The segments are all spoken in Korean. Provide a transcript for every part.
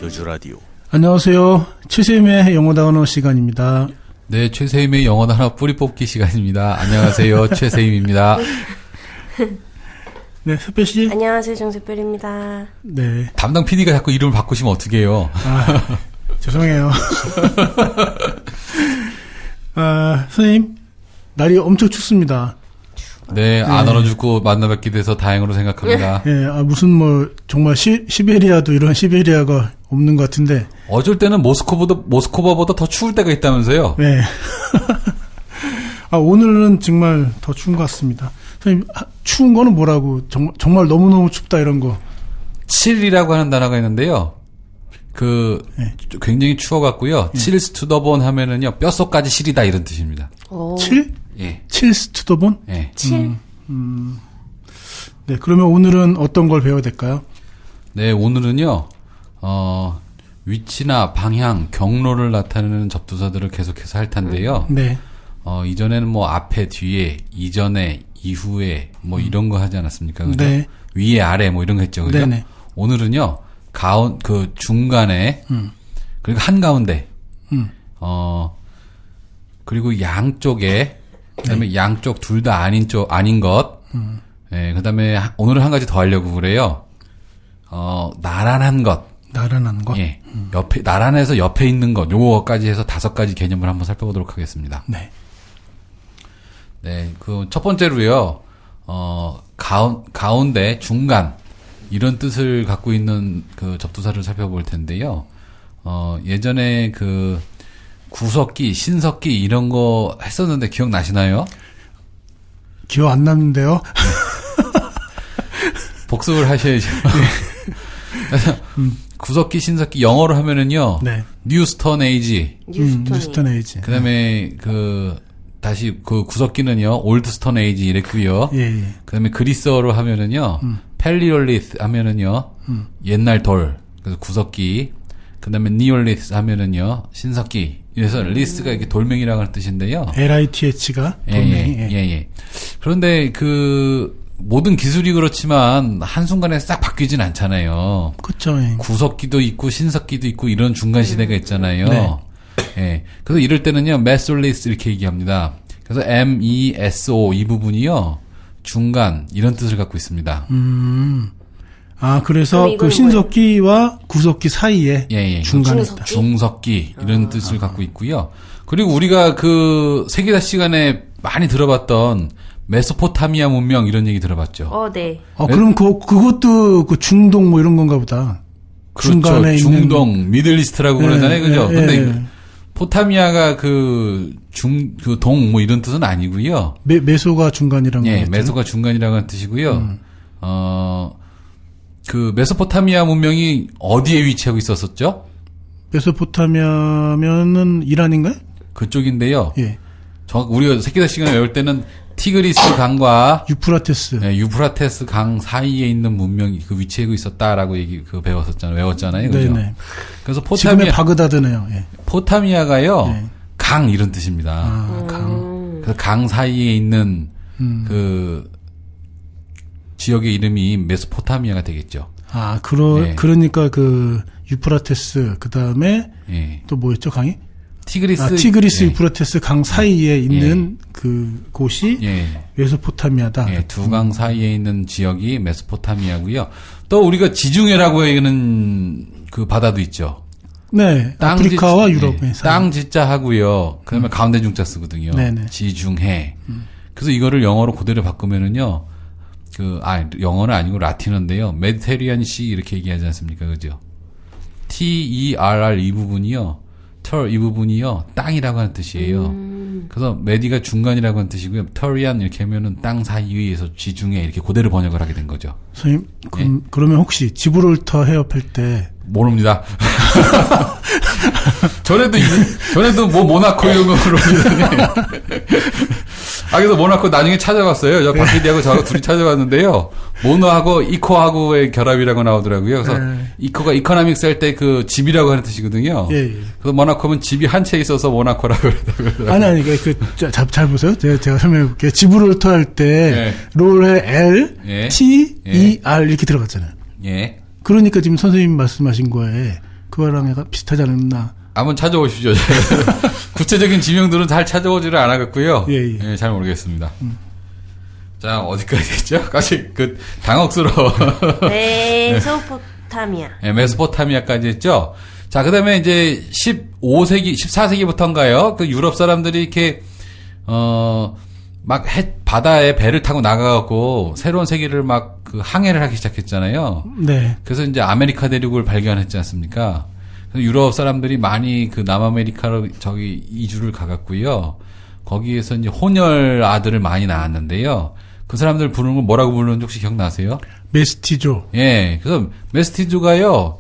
여주라디오. 안녕하세요. 최세임의 영어 단어 시간입니다. 네, 최세임의 영어 단어 뿌리 뽑기 시간입니다. 안녕하세요. 최세임입니다. 네, 샛별씨. 안녕하세요. 정샛별입니다. 네. 담당 PD가 자꾸 이름을 바꾸시면 어떻게 해요? 죄송해요. 선생님, 날이 엄청 춥습니다. 네, 안 얼어 죽고 만나 뵙게 돼서 다행으로 생각합니다. 예, 정말 시베리아도 이런 시베리아가 없는 것 같은데. 어쩔 때는 모스크바보다 더 추울 때가 있다면서요? 네. 오늘은 정말 더 추운 것 같습니다. 선생님, 추운 거는 뭐라고? 정말 너무너무 춥다 이런 거. 칠이라고 하는 단어가 있는데요. 네. 굉장히 추워갖고요. chills to the bone 하면은요, 뼛속까지 시리다 이런 뜻입니다. 오. 7? 예. 칠스 투 더 본? 예. 7? 네, 그러면 오늘은 어떤 걸 배워야 될까요? 네, 오늘은요, 위치나 방향, 경로를 나타내는 접두사들을 계속해서 할 텐데요. 네. 이전에는 뭐 앞에, 뒤에, 이전에, 이후에, 뭐 이런 거 하지 않았습니까? 그죠? 네. 위에, 아래, 뭐 이런 거 했죠. 그죠? 네네. 오늘은요, 중간에, 그리고 한가운데, 그리고 양쪽에, 그 다음에 양쪽 둘 다 아닌 것, 예, 그 다음에 오늘은 한 가지 더 하려고 그래요. 나란한 것. 나란한 것? 예. 나란해서 옆에 있는 것, 요거까지 해서 5가지 개념을 한번 살펴보도록 하겠습니다. 네. 네, 첫 번째로요, 가운데, 중간, 이런 뜻을 갖고 있는 접두사를 살펴볼 텐데요. 예전에 구석기, 신석기, 이런 거 했었는데 기억나시나요? 기억 안 남는데요? 복습을 하셔야죠. 구석기, 신석기, 영어로 하면은요, 네. 뉴 스톤 에이지. 뉴스턴 에이지. 그 다음에 다시 구석기는요, 올드 스톤 에이지 이랬고요. 예. 그 다음에 그리스어로 하면은요, 펠리올리스 하면은요, 옛날 돌. 그래서 구석기. 그 다음에 니올리스 하면은요, 신석기. 그래서 리스가 이렇게 돌멩이라고 하는 뜻인데요. LITH가 돌멩이. 예. 그런데 모든 기술이 그렇지만 한순간에 싹 바뀌진 않잖아요. 그쵸. 예. 구석기도 있고 신석기도 있고 이런 중간 시대가 있잖아요. 네. 예. 그래서 이럴 때는요, 메솔리스 이렇게 얘기합니다. 그래서 MESO 이 부분이요, 중간 이런 뜻을 갖고 있습니다. 그래서 신석기와 구석기 사이에 예. 중간에 있다. 중석기 이런 뜻을 갖고 있고요. 그리고 우리가 세계사 시간에 많이 들어봤던 메소포타미아 문명 이런 얘기 들어봤죠. 네. 그럼 그것도 중동 뭐 이런 건가 보다. 그렇죠. 중간에 중동, 있는. 미들리스트라고 그러잖아요. 그죠? 근데 포타미아가 동 뭐 이런 뜻은 아니고요. 메소가 중간이라는 예, 거죠. 메소가 중간이라고 하는 뜻이고요. 메소포타미아 문명이 어디에 위치하고 있었었죠? 메소포타미아면은 이란인가요? 그쪽인데요. 예. 우리가 세계사 시간에 외울 때는 티그리스 강과 유프라테스 강 사이에 있는 문명이 위치하고 있었다라고 외웠잖아요. 그죠? 네네. 그래서 지금의 바그다드네요. 예. 포타미아가요, 네. 강 이런 뜻입니다. 강. 그래서 강 사이에 있는 지역의 이름이 메소포타미아가 되겠죠. 네. 그러니까 유프라테스 그다음에 예. 또 뭐였죠, 강이? 티그리스 예. 유프라테스 강 사이에 있는 곳이 예. 메소포타미아다. 예, 두 강 사이에 있는 지역이 메소포타미아고요. 또 우리가 지중해라고 하는 바다도 있죠. 네. 아프리카와 유럽. 네. 땅 지자 하고요. 그다음에 가운데 중자 쓰거든요. 네네. 지중해. 그래서 이거를 영어로 그대로 바꾸면은요. 영어는 아니고 라틴어인데요. 메디테리안 시 이렇게 얘기하지 않습니까? 그죠? TERR 이 부분이요. 이 부분이요. 땅이라고 하는 뜻이에요. 그래서 메디가 중간이라고 하는 뜻이고요. 터리안 이렇게 하면은 땅 사이에서 지중해 이렇게 그대로 번역을 하게 된 거죠. 선생님, 그러면 혹시 지브롤터 해협할 때 모릅니다. 전에도 뭐 모나코 이런 거 그럽니다. 그래서 모나코 나중에 찾아봤어요. 저 박PD하고 저하고 둘이 찾아봤는데요. 모노하고 이코하고의 결합이라고 나오더라고요. 그래서 이코가 이코노믹스 할 때 집이라고 하는 뜻이거든요. 예. 그래서 모나코면 집이 한 채 있어서 모나코라고 그러더라고요. 아니, 잘 보세요. 제가 설명해 볼게요. 지브롤터 할 때, 롤에 L, T, E, R 이렇게 들어갔잖아요. 예. 그러니까 지금 선생님 말씀하신 거에 그거랑 약간 비슷하지 않나. 한번 찾아오십시오. 구체적인 지명들은 잘 찾아오지를 않았고요. 예. 잘 모르겠습니다. 자, 어디까지 했죠? 까지 당혹스러워. 메소포타미아. 네, 메소포타미아까지 했죠? 자, 그 다음에 이제 15세기, 14세기부터인가요? 그 유럽 사람들이 이렇게, 바다에 배를 타고 나가갖고 새로운 세계를 그 항해를 하기 시작했잖아요. 네. 그래서 이제 아메리카 대륙을 발견했지 않습니까? 그래서 유럽 사람들이 많이 그 남아메리카로 이주를 가갔고요. 거기에서 이제 혼혈 아들을 많이 낳았는데요. 그 사람들 부르는 걸 뭐라고 부르는지 혹시 기억나세요? 메스티조. 예. 그래서 메스티조가요,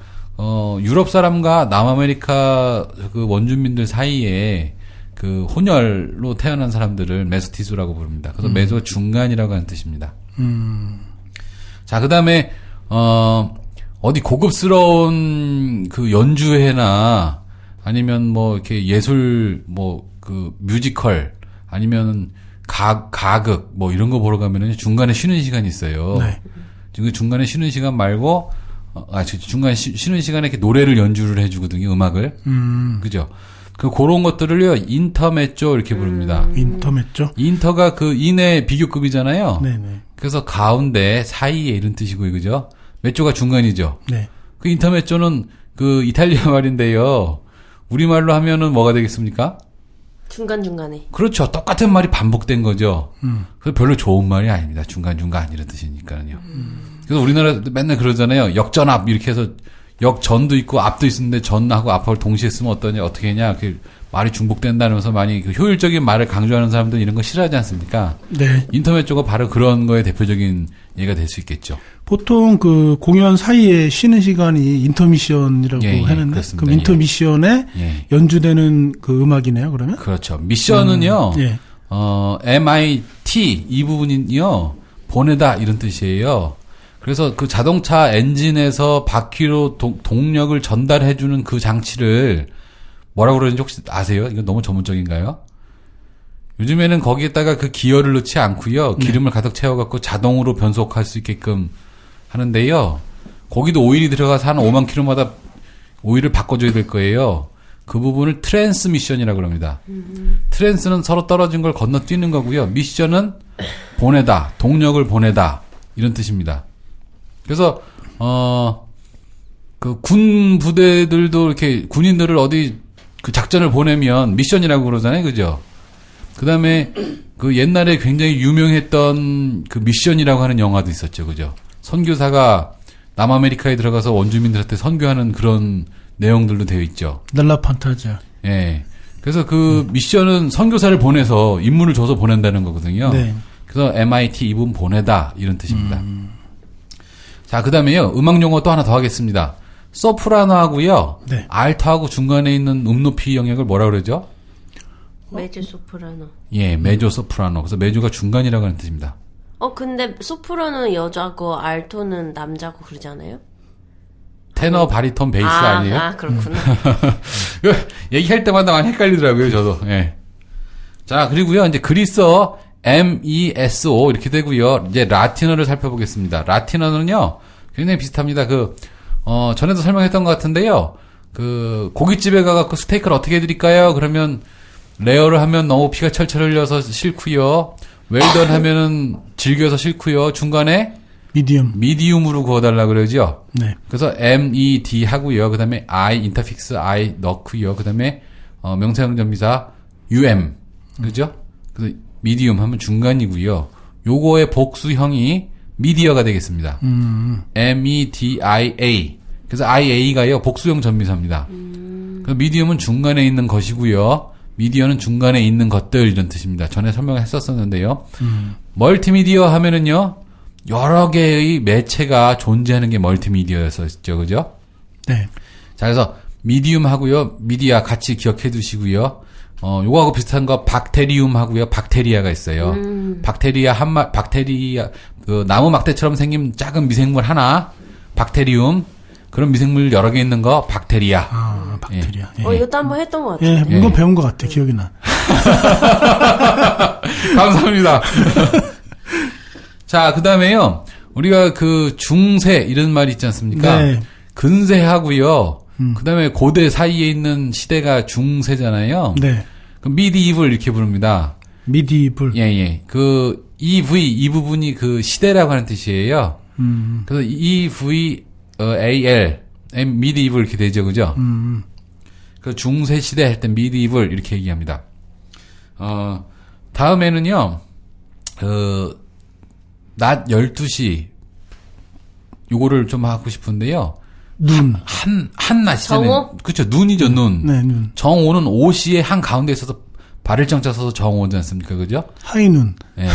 유럽 사람과 남아메리카 그 원주민들 사이에 그 혼혈로 태어난 사람들을 메스티조라고 부릅니다. 그래서 메소 중간이라고 하는 뜻입니다. 자, 그 다음에, 어디 고급스러운 그 연주회나 아니면 뭐 이렇게 예술 그 뮤지컬 아니면 가극 뭐 이런 거 보러 가면은 중간에 쉬는 시간이 있어요. 네. 그 중간에 쉬는 시간 말고 중간에 쉬는 시간에 이렇게 노래를 연주를 해주거든요. 음악을. 그죠? 그런 것들을요 인터메쪼 이렇게 부릅니다. 인터메쪼. 인터가 그 인의 비교급이잖아요. 네네. 그래서 가운데 사이에 이런 뜻이고요, 그죠? 메쪼가 중간이죠. 네. 그 인터메쪼는 그 이탈리아 말인데요. 우리말로 하면은 뭐가 되겠습니까? 중간중간에. 그렇죠. 똑같은 말이 반복된 거죠. 그래서 별로 좋은 말이 아닙니다. 중간중간 이런 뜻이니까요. 그래서 우리나라도 맨날 그러잖아요. 역전압 이렇게 해서 역전도 있고 앞도 있는데 전하고 앞을 동시에 쓰면 어떻게 했냐. 말이 중복된다면서 많이 그 효율적인 말을 강조하는 사람들은 이런 거 싫어하지 않습니까? 네. 인터메쪼가 바로 그런 거에 대표적인 예가 될 수 있겠죠. 보통 그 공연 사이에 쉬는 시간이 인터미션이라고 하는데 그렇습니다. 그럼 인터미션에 연주되는 그 음악이네요, 그러면? 그렇죠. 미션은요. MIT 이 부분이요. 보내다 이런 뜻이에요. 그래서 그 자동차 엔진에서 바퀴로 동력을 전달해주는 그 장치를 뭐라고 그러는지 혹시 아세요? 이거 너무 전문적인가요? 요즘에는 거기에다가 그 기어를 넣지 않고요. 기름을 가득 채워갖고 자동으로 변속할 수 있게끔 하는데요. 거기도 오일이 들어가서 한 5만 킬로마다 오일을 바꿔줘야 될 거예요. 그 부분을 트랜스미션이라고 합니다. 트랜스는 서로 떨어진 걸 건너뛰는 거고요. 미션은 보내다, 동력을 보내다 이런 뜻입니다. 그래서 그 군 부대들도 이렇게 군인들을 어디 그 작전을 보내면 미션이라고 그러잖아요, 그죠? 그 다음에 그 옛날에 굉장히 유명했던 그 미션이라고 하는 영화도 있었죠, 그죠? 선교사가 남아메리카에 들어가서 원주민들한테 선교하는 그런 내용들도 되어 있죠. 넬라 판타지아. 예. 그래서 그 미션은 선교사를 보내서 임무를 줘서 보낸다는 거거든요. 네. 그래서 MIT 이 부분 보내다 이런 뜻입니다. 자, 그 다음에요. 음악 용어 또 하나 더 하겠습니다. 소프라노하고요. 네. 알토하고 중간에 있는 높이 영역을 뭐라 그러죠? 메조소프라노. 예, 메조 소프라노. 그래서 메조가 중간이라고 하는 뜻입니다. 근데 소프라노는 여자고 알토는 남자고 그러잖아요? 테너, 바리톤, 베이스 아니에요? 그렇구나. 얘기할 때마다 많이 헷갈리더라고요, 저도. 예. 자, 그리고요, 이제 그리스어 MESO 이렇게 되고요. 이제 라틴어를 살펴보겠습니다. 라틴어는요, 굉장히 비슷합니다. 전에도 설명했던 것 같은데요. 고깃집에 가갖고 스테이크를 어떻게 해드릴까요? 그러면, 레어를 하면 너무 피가 철철 흘려서 싫고요. 웰던 하면은 질겨서 싫고요. 중간에, 미디움으로 구워달라 그러죠. 네. 그래서 MED 하고요. 그 다음에 인터픽스 I 넣고요. 그 다음에, 명사형전미사 UM. 그죠? 그래서 미디움 하면 중간이고요. 요거의 복수형이 미디어가 되겠습니다. MEDIA. 그래서 IA가요, 복수형 전미사입니다. 그래서 미디움은 중간에 있는 것이고요. 미디어는 중간에 있는 것들 이런 뜻입니다. 전에 설명했었었는데요. 멀티미디어 하면은요, 여러 개의 매체가 존재하는 게 멀티미디어였었죠. 그죠? 네. 자, 그래서 미디움 하고요. 미디어 같이 기억해 두시고요. 요거하고 비슷한 거 박테리움 하고요. 박테리아가 있어요. 박테리아 나무 막대처럼 생긴 작은 미생물 하나, 박테리움. 그런 미생물 여러 개 있는 거 박테리아. 박테리아. 예. 이것도 한번 했던 것 같아요. 예, 이건 배운 것 같아. 기억이 나. 감사합니다. 자, 그 다음에요. 우리가 중세 이런 말이 있지 않습니까? 네. 근세하고요. 그다음에 고대 사이에 있는 시대가 중세잖아요. 네. 그럼 medieval 이렇게 부릅니다. 미디블. 예. 그 EV 이 부분이 그 시대라고 하는 뜻이에요. 그래서 EVAL medieval 이렇게 되죠, 그죠? 그 중세 시대 할 때 medieval 이렇게 얘기합니다. 다음에는요, 낮 12시 요거를 좀 하고 싶은데요. 눈. 한 낮이잖아요. 정오? 그렇죠. 눈이죠, 눈. 네, 눈. 정오는 오시에 한 가운데 있어서 발을 정자 써서 정오지 않습니까? 그죠? 하이눈. 예.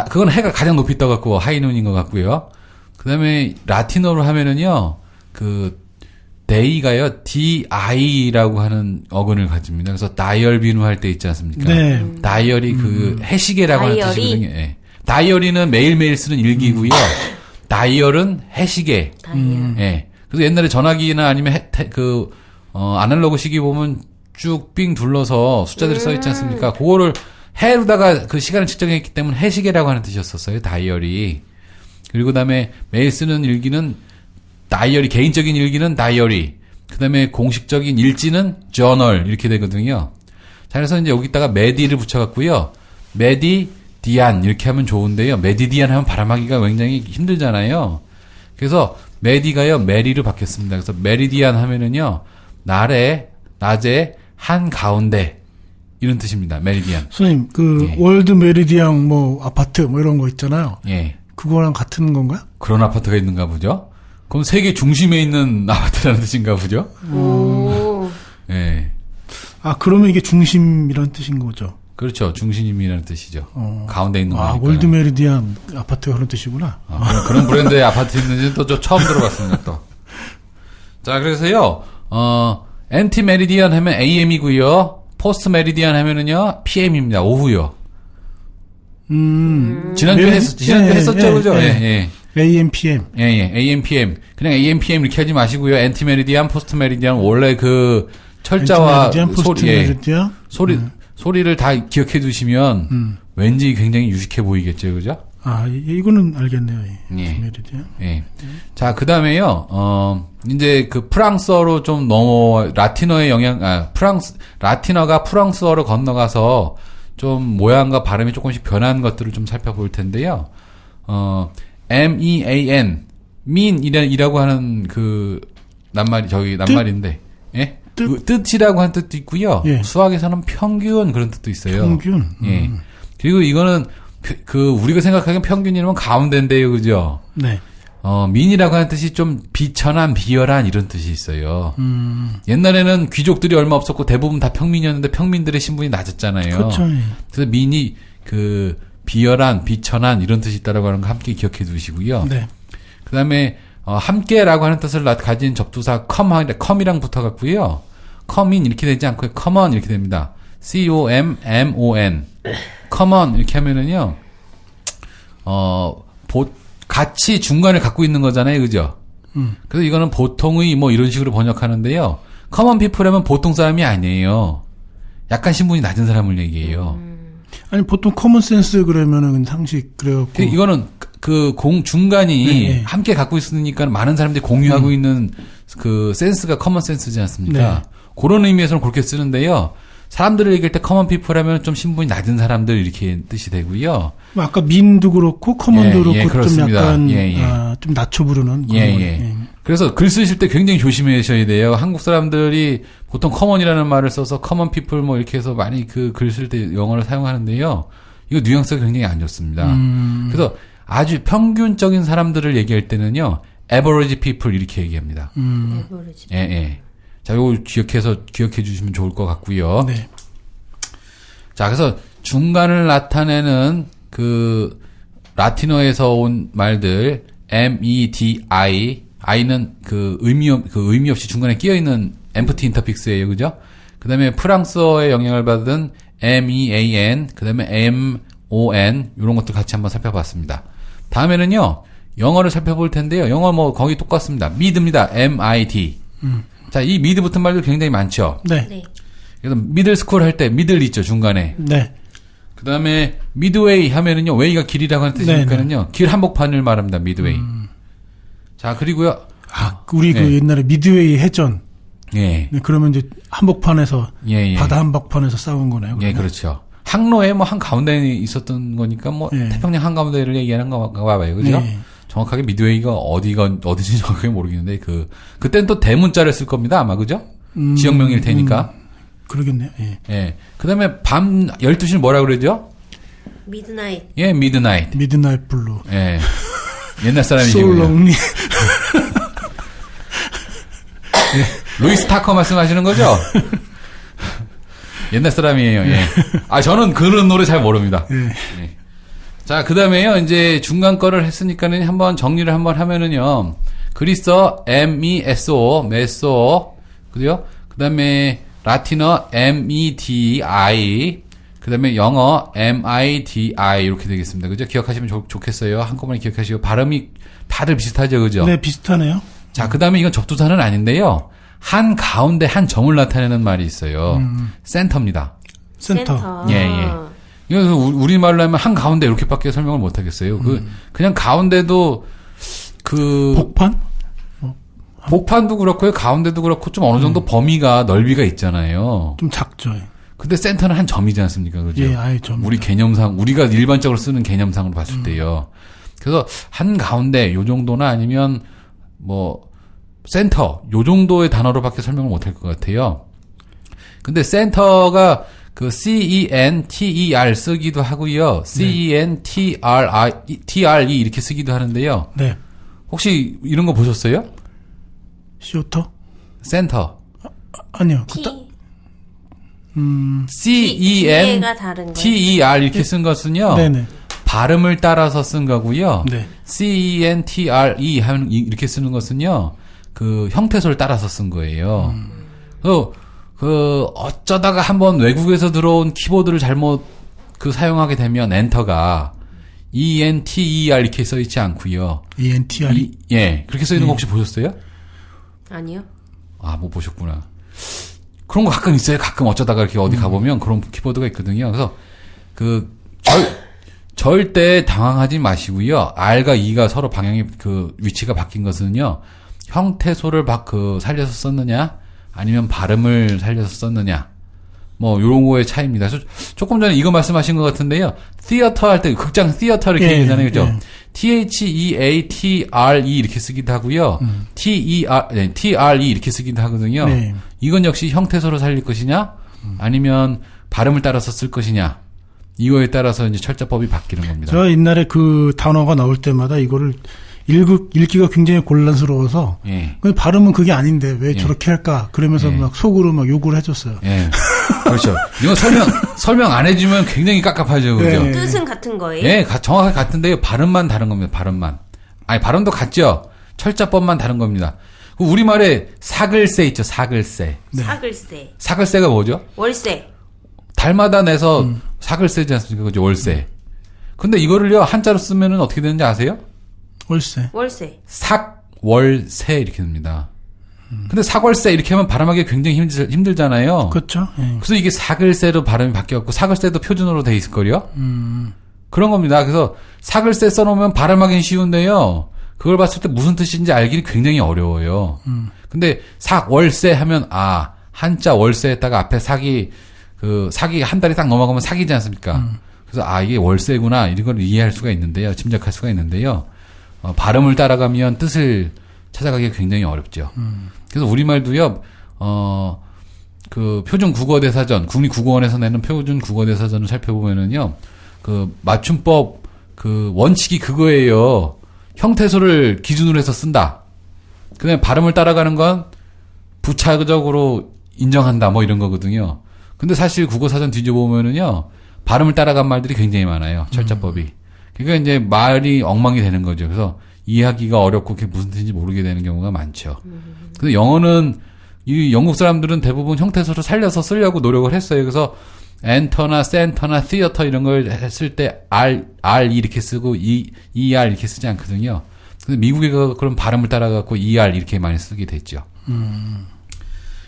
그건 해가 가장 높이 떠갖고 하이눈인 것 같고요. 그 다음에 라틴어로 하면은요, day가요, DI라고 하는 어근을 가집니다. 그래서 다이얼비누 할 때 있지 않습니까? 네. 다이얼이 해시계라고 하는 다이어리? 뜻이거든요. 예. 다이어리는 매일매일 쓰는 일기고요. 다이얼은 해시계. 다이얼. 예. 그래서 옛날에 전화기나 아니면 아날로그 시기 보면 쭉 삥 둘러서 숫자들이 써 있지 않습니까? 그거를 해로다가 그 시간을 측정했기 때문에 해시계라고 하는 뜻이었었어요. 다이어리. 그리고 그다음에 매일 쓰는 일기는 다이어리, 개인적인 일기는 다이어리. 그다음에 공식적인 일지는 저널 이렇게 되거든요. 자, 그래서 이제 여기다가 메디를 붙여갖고요. 메디디안 이렇게 하면 좋은데요. 메디디안 하면 발음하기가 굉장히 힘들잖아요. 그래서 메디가요 메리로 바뀌었습니다. 그래서 메리디안 하면은요 낮에 한 가운데 이런 뜻입니다. 메리디안. 선생님, 예. 월드 메리디안 아파트 이런 거 있잖아요. 예. 그거랑 같은 건가요? 그런 아파트가 있는가 보죠. 그럼 세계 중심에 있는 아파트라는 뜻인가 보죠. 오. 예. 그러면 이게 중심이란 뜻인 거죠. 그렇죠. 중심이라는 뜻이죠. 가운데 있는 거니까. 월드 메리디안 아파트가 그런 뜻이구나. 그런 브랜드의 아파트 있는지는 또 저 처음 들어봤습니다. 또. 자, 그래서요. 엔티 메리디안 하면 AM이고요. 포스트 메리디안 하면은요 PM입니다. 오후요. 지난주에 했었죠, 그죠? 예. AM, PM. 예. AM, PM. 그냥 AM, PM 이렇게 하지 마시고요. 엔티 메리디안, 포스트 메리디안 원래 그 철자와 메리디안, 포스트 메리디안. 소리를 다 기억해 두시면 왠지 굉장히 유식해 보이겠죠, 그죠? 이거는 알겠네요. 예. 메리디안. 예. 자, 그 다음에요, 이제 그 프랑스어로 좀 라틴어의 라틴어가 프랑스어로 건너가서 좀 모양과 발음이 조금씩 변한 것들을 좀 살펴볼 텐데요. MEAN, mean이라고 하는 낫말인데, 예? 뜻이라고 하는 뜻도 있고요. 예. 수학에서는 평균 그런 뜻도 있어요. 평균. 예. 그리고 이거는 우리가 생각하기엔 평균이면 가운데인데요, 그죠? 네. 민이라고 하는 뜻이 좀 비천한, 비열한 이런 뜻이 있어요. 옛날에는 귀족들이 얼마 없었고 대부분 다 평민이었는데 평민들의 신분이 낮았잖아요. 그렇죠. 예. 그래서 민이 비열한, 비천한 이런 뜻이 있다라고 하는 거 함께 기억해 두시고요. 네. 그 다음에 함께라고 하는 뜻을 가진 접두사 come이랑 붙어갖고요. come인 이렇게 되지 않고 common 이렇게 됩니다. COMMON. common 이렇게 하면은요, 같이 중간을 갖고 있는 거잖아요, 그죠? 그래서 이거는 보통의 이런 식으로 번역하는데요. common people 하면 보통 사람이 아니에요. 약간 신분이 낮은 사람을 얘기해요. 아니, 보통 커먼 센스 그러면은 상식 그래갖고. 이거는 중간이 네. 함께 갖고 있으니까 많은 사람들이 공유하고 있는 그 센스가 커먼 센스지 않습니까? 네. 그런 의미에서는 그렇게 쓰는데요. 사람들을 얘기할 때 커먼 피플 하면 좀 신분이 낮은 사람들 이렇게 뜻이 되고요. 아까 민도 그렇고 커먼도 그렇고 좀 그렇습니다. 약간 예. 좀 낮춰 부르는. 예. 그래서 글 쓰실 때 굉장히 조심하셔야 돼요. 한국 사람들이 보통 커먼이라는 말을 써서 커먼 피플 이렇게 해서 많이 글 쓸 때 영어를 사용하는데요. 이거 뉘앙스가 굉장히 안 좋습니다. 그래서 아주 평균적인 사람들을 얘기할 때는요. average people 이렇게 얘기합니다. 에버리지. 예. 자, 요거 기억해 주시면 좋을 것 같고요. 네. 자, 그래서 중간을 나타내는 라틴어에서 온 말들 MEDI, I는 의미 없이 중간에 끼어 있는 empty interfix예요, 그죠? 그다음에 프랑스어의 영향을 받은 MEAN, 그다음에 MON 이런 것들 같이 한번 살펴봤습니다. 다음에는요, 영어를 살펴볼 텐데요. 영어 거의 똑같습니다. mid입니다. MID. 자, 이 미드 붙은 말도 굉장히 많죠. 네. 네. 그래서 미들 스쿨 할 때 미들 있죠, 중간에. 네. 그 다음에 미드웨이 하면은요, 웨이가 길이라고 하는 뜻이니까는요, 길 한복판을 말합니다, 미드웨이. 자, 그리고요, 우리 그 예. 옛날에 미드웨이 해전. 예. 네, 그러면 이제 한복판에서 예, 예. 바다 한복판에서 싸운 거네요. 예, 그러면. 그렇죠. 항로에 뭐 한가운데에 있었던 거니까 뭐 예. 태평양 한가운데를 얘기하는 거 봐요. 그죠? 예. 정확하게 미드웨이가 어디인지 정확하게 모르겠는데 그때는 또 대문자를 쓸 겁니다. 아마 그죠? 지역명일 테니까. 그러겠네요. 예. 예. 그다음에 밤 12시는 뭐라 그러죠? 미드나잇. 예, 미드나잇. 미드나잇 블루. 예. 옛날 사람이시군요. 솔롱리. 루이스 타커 말씀하시는 거죠? 옛날 사람이에요. 예. 아, 저는 그런 노래 잘 모릅니다. 예. 예. 자, 그 다음에요, 이제 중간 거를 했으니까는 한번 정리를 한번 하면은요, 그리스어 MESO, 메소, 그죠? 그 다음에 라틴어 MEDI, 그 다음에 영어 MIDI, 이렇게 되겠습니다. 그죠? 기억하시면 좋겠어요. 한꺼번에 기억하시고, 발음이 다들 비슷하죠, 그죠? 네, 비슷하네요. 자, 그 다음에 이건 접두사는 아닌데요, 한 가운데 한 점을 나타내는 말이 있어요. 센터입니다. 센터. 예, 예. 이거 우리말로 하면 한 가운데 이렇게밖에 설명을 못 하겠어요. 그냥 가운데도 복판? 복판도 그렇고요. 가운데도 그렇고 좀 어느 정도 범위가 넓이가 있잖아요. 좀 작죠. 근데 센터는 한 점이지 않습니까? 그죠? 예, 아예 점. 우리 개념상 우리가 일반적으로 쓰는 개념상으로 봤을 때요. 그래서 한 가운데 요 정도나 아니면 뭐 센터 요 정도의 단어로밖에 설명을 못 할 것 같아요. 근데 센터가 그 CENTER 쓰기도 하고요. CENTRE 이렇게 쓰기도 하는데요. 네. 혹시 이런 거 보셨어요? 쇼터? 센터. 아니요. T. CENTER 가 다른 거예요. 이렇게 쓴 것은요. 네네. 발음을 따라서 쓴 거고요. 네. CENTRE 하면 이렇게 쓰는 것은요. 그 형태소를 따라서 쓴 거예요. 어쩌다가 한번 외국에서 들어온 키보드를 잘못 사용하게 되면 엔터가 ENTER 이렇게 써 있지 않고요. ENTR. 예, 그렇게 써 있는 거 혹시 보셨어요? 아니요. 아, 못 보셨구나. 그런 거 가끔 있어요. 가끔 어쩌다가 이렇게 어디 가보면 그런 키보드가 있거든요. 그래서 절대 당황하지 마시고요. R과 E가 서로 방향이 위치가 바뀐 것은요. 형태소를 살려서 썼느냐, 아니면 발음을 살려서 썼느냐, 뭐 요런 거의 차이입니다. 조금 전에 이거 말씀하신 것 같은데요. 티어터 할 때 극장 티어터 이렇게 얘기하잖아요, 그죠? 예. THEATRE 이렇게 쓰기도 하고요. TRE 이렇게 쓰기도 하거든요. 네. 이건 역시 형태소로 살릴 것이냐, 아니면 발음을 따라서 쓸 것이냐, 이거에 따라서 이제 철자법이 바뀌는 겁니다. 저 옛날에 그 단어가 나올 때마다 이거를 읽기가 굉장히 곤란스러워서 예. 그 발음은 그게 아닌데 왜 저렇게 할까 그러면서 막 속으로 막 욕을 해줬어요. 예. 그렇죠. 이거 설명 안 해주면 굉장히 깝깝하죠. 그죠? 네. 뜻은 같은 거예요? 예, 정확하게 같은데요. 발음만 다른 겁니다. 발음만. 아니, 발음도 같죠? 철자법만 다른 겁니다. 우리말에 사글세 있죠. 사글세. 네. 사글세. 사글세가 뭐죠? 월세. 달마다 내서 사글세지 않습니까? 그죠? 월세. 근데 이거를요, 한자로 쓰면은 어떻게 되는지 아세요? 월세. 월세. 삭월세 이렇게 됩니다. 근데 사월세 이렇게 하면 발음하기 굉장히 힘들잖아요. 그렇죠. 예. 그래서 이게 사글세로 발음이 바뀌었고 사글세도 표준어로 돼 있을걸요? 그런 겁니다. 그래서 사글세 써놓으면 발음하기는 쉬운데요. 그걸 봤을 때 무슨 뜻인지 알기는 굉장히 어려워요. 근데 삭월세 하면 한자 월세에다가 앞에 사기 한 달이 딱 넘어가면 사기지 않습니까? 그래서 이게 월세구나 이런 걸 이해할 수가 있는데요. 짐작할 수가 있는데요. 발음을 따라가면 뜻을 찾아가기가 굉장히 어렵죠. 그래서 우리말도요, 표준 국어대사전, 국립국어원에서 내는 표준 국어대사전을 살펴보면은요, 맞춤법, 원칙이 그거예요. 형태소를 기준으로 해서 쓴다. 그 다음에 발음을 따라가는 건 부차적으로 인정한다, 뭐 이런 거거든요. 근데 사실 국어사전 뒤져보면은요, 발음을 따라간 말들이 굉장히 많아요. 철자법이. 그러니까 이제 말이 엉망이 되는 거죠. 그래서 이해하기가 어렵고 그게 무슨 뜻인지 모르게 되는 경우가 많죠. 근데 영어는 이 영국 사람들은 대부분 형태소를 살려서 쓰려고 노력을 했어요. 그래서 엔터나 센터나 티어터 이런 걸 했을 때 R 이렇게 쓰고 ER 이렇게 쓰지 않거든요. 근데 미국에 그런 발음을 따라갖고 ER 이렇게 많이 쓰게 됐죠.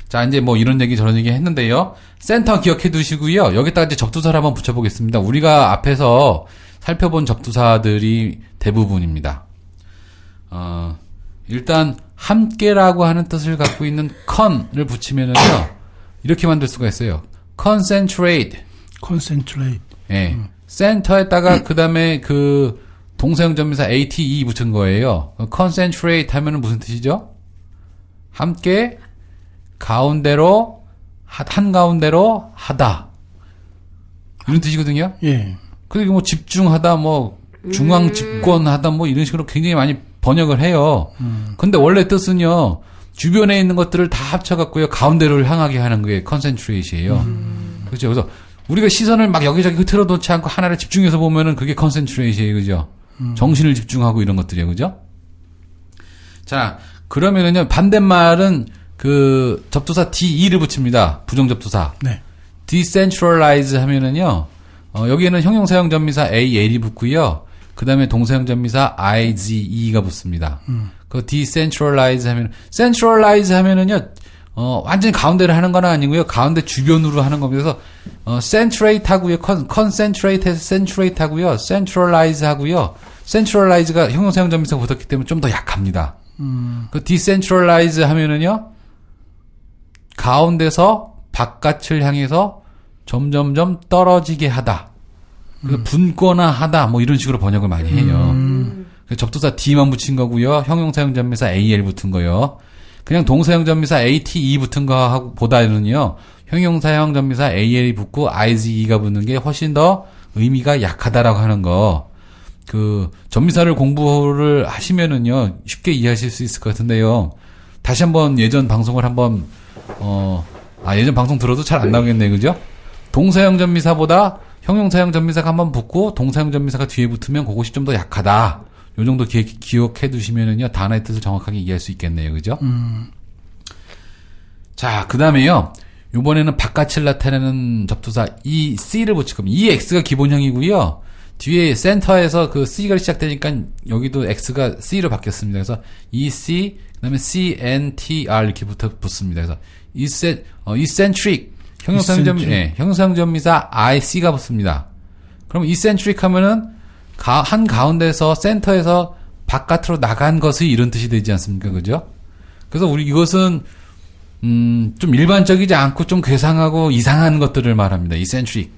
자, 이제 뭐 이런 얘기 저런 얘기 했는데요. 센터 기억해 두시고요. 여기다가 이제 접두사를 한번 붙여보겠습니다. 우리가 앞에서 살펴본 접두사들이 대부분입니다. 일단 함께라고 하는 뜻을 갖고 있는 con을 붙이면은요 이렇게 만들 수가 있어요. concentrate. concentrate. 예. 센터에다가 그다음에 그 동사형 전미사 ate 붙은 거예요. concentrate 하면은 무슨 뜻이죠? 함께 가운데로 한가운데로 하다. 이런 뜻이거든요. 예. 그리고 뭐 집중하다 뭐 중앙 집권하다 뭐 이런 식으로 굉장히 많이 번역을 해요. 근데 원래 뜻은요. 주변에 있는 것들을 다 합쳐 갖고요. 가운데를 향하게 하는 게 concentrate이에요. 그렇죠. 그래서 우리가 시선을 막 여기저기 흐트러 놓지 않고 하나를 집중해서 보면은 그게 concentrate이에요. 그죠? 정신을 집중하고 이런 것들이에요. 그죠? 자, 그러면은요. 반대말은 그 접두사 de를 붙입니다. 부정접두사. 네. decentralize 하면은요. 여기에는 형용사형 전미사 AL이 붙고요. 그 다음에 동사형 전미사 IGE가 붙습니다. 그 decentralize 하면, centralize 하면은요, 완전히 가운데를 하는 건 아니고요. 가운데 주변으로 하는 겁니다. 그래서, centrate 하고요. concentrate에서 centrate 하고요. centralize 하고요. centralize가 형용사형 전미사가 붙었기 때문에 좀 더 약합니다. 그 decentralize 하면은요, 가운데서 바깥을 향해서 점점점 떨어지게 하다. 분권화하다. 뭐 이런 식으로 번역을 많이 해요. 접두사 D만 붙인 거고요. 형용사형 전미사 AL 붙은 거요. 그냥 동사형 전미사 ATE 붙은 거보다는요. 형용사형 전미사 AL이 붙고 IGE가 붙는 게 훨씬 더 의미가 약하다라고 하는 거. 그 전미사를 공부를 하시면은요. 쉽게 이해하실 수 있을 것 같은데요. 다시 한번 예전 방송을 한번 예전 방송 들어도 잘 안 나오겠네요. 그죠? 동사형 전미사보다 형용사형 전미사가 한번 붙고 동사형 전미사가 뒤에 붙으면 그것이 좀 더 약하다. 요 정도 기억해 두시면은요. 단어의 뜻을 정확하게 이해할 수 있겠네요. 그죠? 자, 그다음에요. 요번에는 바깥을 나타내는 접두사 EC를 붙일 겁니다. EX가 기본형이고요. 뒤에 센터에서 그 C가 시작되니까 여기도 X가 C로 바뀌었습니다. 그래서 EC 그다음에 CNTR 이렇게 붙습니다. 그래서 eccentric 형용사형 전미사 IC가 붙습니다. 그럼 eccentric 하면은 한 가운데서 센터에서 바깥으로 나간 것이 이런 뜻이 되지 않습니까? 그죠? 그래서 우리 이것은 좀 일반적이지 않고 좀 괴상하고 이상한 것들을 말합니다. eccentric.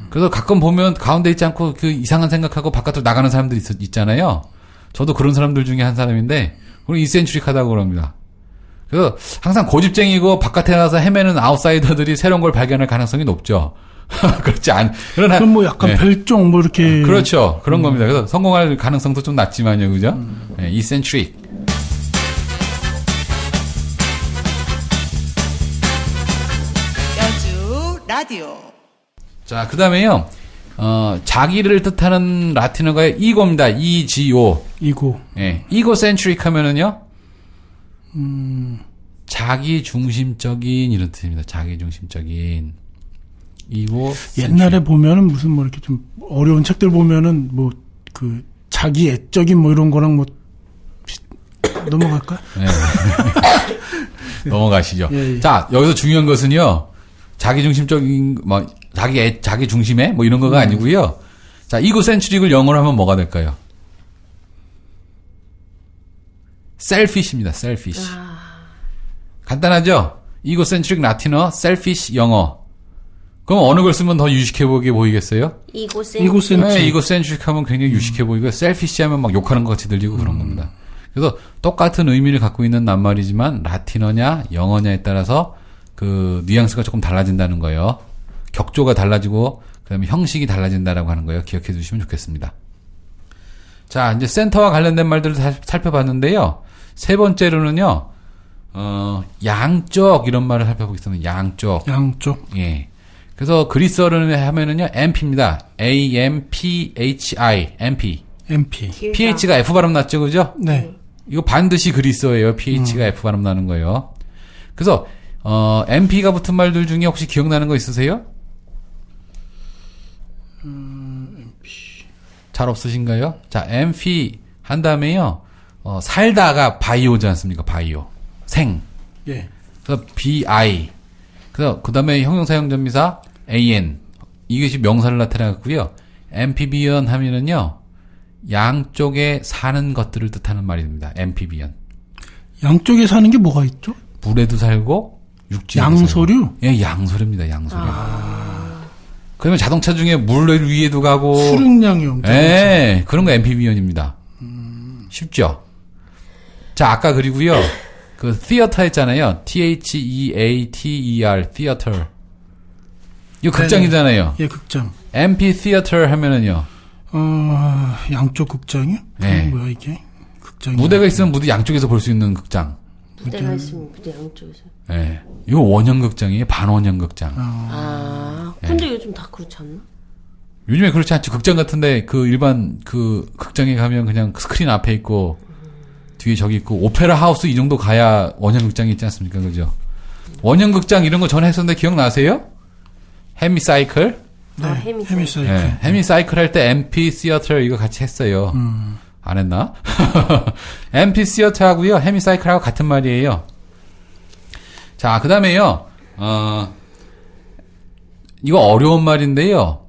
그래서 가끔 보면 가운데 있지 않고 그 이상한 생각하고 바깥으로 나가는 사람들이 있잖아요. 저도 그런 사람들 중에 한 사람인데 그걸 eccentric하다고 그럽니다. 그래서 항상 고집쟁이고 바깥에 나가서 헤매는 아웃사이더들이 새로운 걸 발견할 가능성이 높죠. 그렇지 않. 그럼 뭐 약간 네. 별종 뭐 이렇게. 그렇죠. 그런 겁니다. 그래서 성공할 가능성도 좀 낮지만요, 그죠? 네, eccentric. 여주 라디오. 자, 그 다음에요. 자기를 뜻하는 라틴어가 ego입니다. EGO. 이고. 예. egocentric 하면은요. 자기 중심적인 이런 뜻입니다. 자기 중심적인. 이고 옛날에 보면은 무슨 뭐 이렇게 좀 어려운 책들 보면은 뭐 그 자기 애적인 뭐 이런 거랑 뭐 넘어갈까? 네. 넘어가시죠. 예, 예. 자, 여기서 중요한 것은요. 자기 중심적인 뭐 자기 중심에 뭐 이런 거가 아니고요. 자, 이고센트릭을 영어로 하면 뭐가 될까요? selfish입니다. selfish. 간단하죠? 이고센트릭 라틴어, selfish 영어. 그럼 어느 걸 쓰면 더 유식해 보이게 보이겠어요? 이고센트릭. 네, 이고센트릭 하면 굉장히 유식해 보이고 selfish 하면 막 욕하는 것 같이 들리고 그런 겁니다. 그래서 똑같은 의미를 갖고 있는 낱말이지만 라틴어냐 영어냐에 따라서 그 뉘앙스가 조금 달라진다는 거예요. 격조가 달라지고 그다음에 형식이 달라진다라고 하는 거예요. 기억해 두시면 좋겠습니다. 자, 이제 센터와 관련된 말들을 살펴봤는데요. 세 번째로는요. 양쪽 이런 말을 살펴보겠습니다. 양쪽. 예. 그래서 그리스어를 하면은요. MP입니다. AMPHI. MP. PH가 F 발음 났죠. 그죠? 네. 이거 반드시 그리스어예요. PH가 F 발음 나는 거예요. 그래서 MP가 붙은 말들 중에 혹시 기억나는 거 있으세요? 잘 없으신가요? 자, MP 한 다음에요. 살다가 바이오지 않습니까? 바이오. 생. 예. 그래서 BI. 그래서 그 다음에 형용사형 전미사 AN. 이것이 명사를 나타내고요. amphibian 하면은요. 양쪽에 사는 것들을 뜻하는 말입니다. amphibian. 양쪽에 사는 게 뭐가 있죠? 물에도 살고 육지에도 양서류? 살고. 예, 양서류입니다. 양서류. 그러면 자동차 중에 물 위에도 가고 수륙량형. 예, 그런 거 앰피비언입니다. 쉽죠? 자, 아까 그리고요. 그 theater 했잖아요. theater, theater. 이거 극장이잖아요. 예, 극장. amphitheater 하면은요. 양쪽 극장이요? 네. 뭐야 이게? 극장이. 무대가 있으면 무대 양쪽에서 볼 수 있는 극장. 무대가 있으면 무대 양쪽에서. 예. 이거 원형 극장이에요. 반원형 극장. 근데 요즘 다 그렇지 않나? 요즘에 그렇지 않죠. 극장 같은데 그 일반 그 극장에 가면 그냥 스크린 앞에 있고 뒤에 저기 있고 오페라 하우스 이 정도 가야 원형 극장이 있지 않습니까? 그죠? 원형 극장 이런 거 전에 했었는데 기억나세요? 헤미사이클? 네, 헤미사이클. 헤미사이클. 네. 헤미사이클 할 때 앰피시어터 이거 같이 했어요. 안 했나? 앰피시어터하고요. 헤미사이클하고 같은 말이에요. 자, 그다음에요. 이거 어려운 말인데요.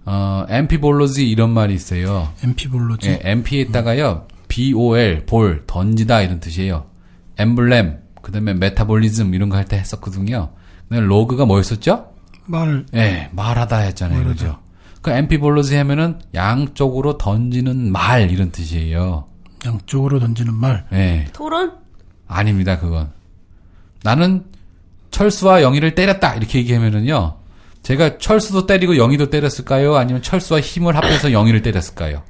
앰피볼로지 이런 말이 있어요. 앰피볼로지. 예, 앰피에다가요. BOL, 볼, 던지다 이런 뜻이에요. 엠블렘, 그다음에 메타볼리즘 이런 거 할 때 했었거든요. 그다음에 로그가 뭐였었죠? 예, 말하다 했잖아요. 말하다. 그죠? 그 앰피볼로지 하면은 양쪽으로 던지는 말 이런 뜻이에요. 양쪽으로 던지는 말. 예. 토론? 아닙니다, 그건. 나는 철수와 영희를 때렸다 이렇게 얘기하면은요. 제가 철수도 때리고 영희도 때렸을까요? 아니면 철수와 힘을 합해서 영희를 때렸을까요?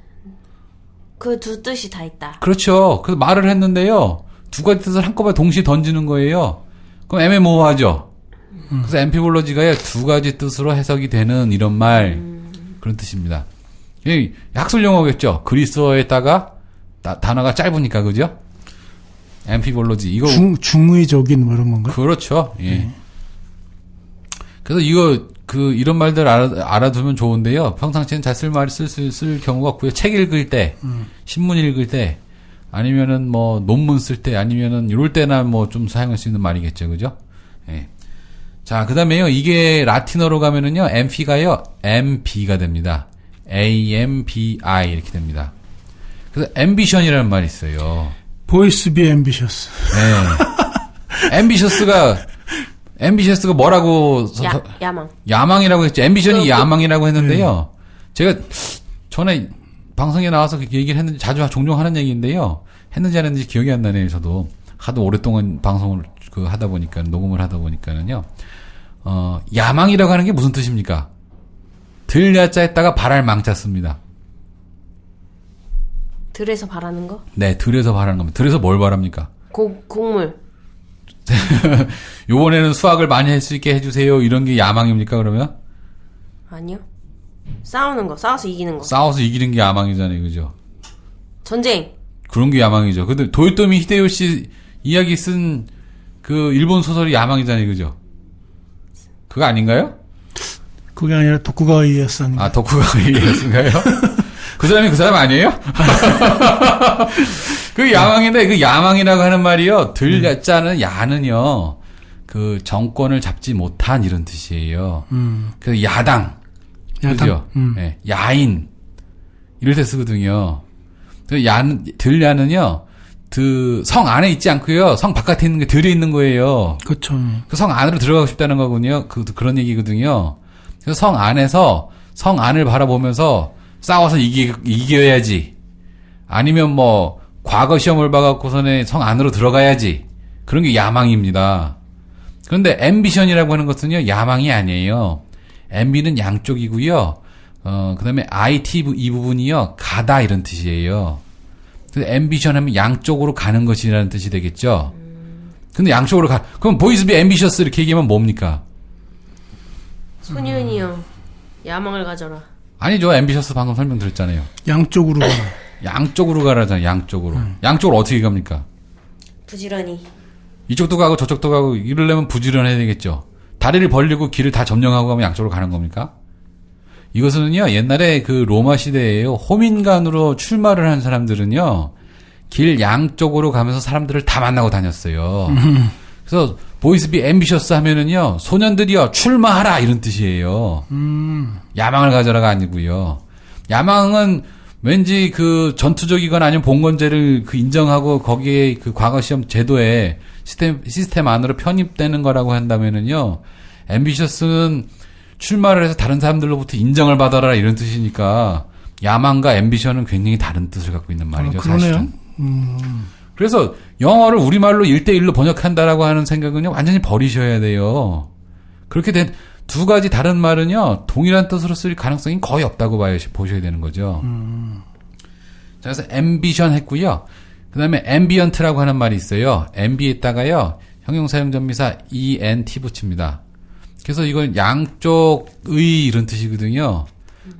그 두 뜻이 다 있다. 그렇죠. 그래서 말을 했는데요. 두 가지 뜻을 한꺼번에 동시에 던지는 거예요. 그럼 애매모호하죠. 그래서 앰피볼로지가 두 가지 뜻으로 해석이 되는 이런 말 그런 뜻입니다. 이 학술 용어겠죠. 그리스어에다가 단어가 짧으니까 그죠? 앰피볼로지 이거 중의적인 뭐 이런 건가? 그렇죠. 예. 그래서 이거 이런 말들 알아두면 좋은데요. 평상시엔 잘 쓸 경우가 없고요. 책 읽을 때, 신문 읽을 때, 아니면은 뭐 논문 쓸 때, 아니면은 이럴 때나 뭐 좀 사용할 수 있는 말이겠죠, 그죠? 예. 자, 그다음에요. 이게 라틴어로 가면은요, 앰피가요, MB가 됩니다. AMBI 이렇게 됩니다. 그래서 앰비션이라는 말이 있어요. 보이스 비 앰비셔스. 네. 앰비셔스가 뭐라고 야망. 야망이라고 했죠. 앰비션이 야망이라고 했는데요. 제가 전에 방송에 나와서 그렇게 얘기를 했는지 종종 하는 얘기인데요. 했는지 안 했는지 기억이 안 나네요. 저도 하도 오랫동안 방송을 하다 보니까 녹음을 하다 보니까는요. 야망이라고 하는 게 무슨 뜻입니까? 들야자 했다가 바랄 망자 씁니다. 들에서 바라는 거? 네, 들에서 바라는 겁니다. 들에서 뭘 바랍니까? 곡물. 요번에는 수학을 많이 할 수 있게 해주세요. 이런 게 야망입니까, 그러면? 아니요. 싸우는 거. 싸워서 이기는 거. 싸워서 이기는 게 야망이잖아요, 그죠? 전쟁. 그런 게 야망이죠. 근데 도요토미 히데요시 이야기 쓴 그 일본 소설이 야망이잖아요, 그죠? 그거 아닌가요? 그게 아니라 도쿠가와 이에야스 아닌가? 아, 도쿠가와 이에야스인가요? 그 사람이 그 사람 아니에요? 그 야망인데, 그 야망이라고 하는 말이요. 들야자는 야는요, 그 정권을 잡지 못한 이런 뜻이에요. 그래서 야당. 그죠? 네, 야인. 이럴 때 쓰거든요. 그 들야는요, 성 안에 있지 않고요. 성 바깥에 있는 게 들에 있는 거예요. 그렇죠. 그 성 안으로 들어가고 싶다는 거군요. 그런 얘기거든요. 그래서 성 안에서, 성 안을 바라보면서 싸워서 이겨야지. 아니면 뭐, 과거 시험을 봐갖고서는 성 안으로 들어가야지. 그런 게 야망입니다. 그런데 앰비션이라고 하는 것은요, 야망이 아니에요. 앰비는 양쪽이고요. 그 다음에 IT 이 부분이요, 가다 이런 뜻이에요. 그래서 앰비션 하면 양쪽으로 가는 것이라는 뜻이 되겠죠. 근데 양쪽으로 그럼 보이스 비 앰비셔스 이렇게 얘기하면 뭡니까? 소년이여, 야망을 가져라. 아니죠. 앰비셔스 방금 설명드렸잖아요. 양쪽으로 가라. 양쪽으로 가라잖아요. 양쪽으로. 양쪽으로 어떻게 갑니까? 부지런히. 이쪽도 가고 저쪽도 가고 이러려면 부지런해야 되겠죠. 다리를 벌리고 길을 다 점령하고 가면 양쪽으로 가는 겁니까? 이것은요, 옛날에 그 로마 시대에요. 호민간으로 출마를 한 사람들은요, 길 양쪽으로 가면서 사람들을 다 만나고 다녔어요. 그래서 보이스 비 앰비셔스 하면은요, 소년들이요, 출마하라 이런 뜻이에요. 야망을 가져라가 아니고요. 야망은 왠지 그 전투적이거나 아니면 봉건제를 그 인정하고 거기에 그 과거 시험 제도에 시스템 안으로 편입되는 거라고 한다면은요, 앰비셔스는 출마를 해서 다른 사람들로부터 인정을 받아라 이런 뜻이니까 야망과 앰비션은 굉장히 다른 뜻을 갖고 있는 말이죠, 그러네요. 사실은. 그래서 영어를 우리말로 1대1로 번역한다라고 하는 생각은요, 완전히 버리셔야 돼요. 그렇게 된 두 가지 다른 말은요, 동일한 뜻으로 쓸 가능성이 거의 없다고 보셔야 되는 거죠. 자, 그래서 ambition 했고요. 그 다음에 ambient라고 하는 말이 있어요. ambi에다가요, 형용사용전미사 ent 붙입니다. 그래서 이건 양쪽의 이런 뜻이거든요.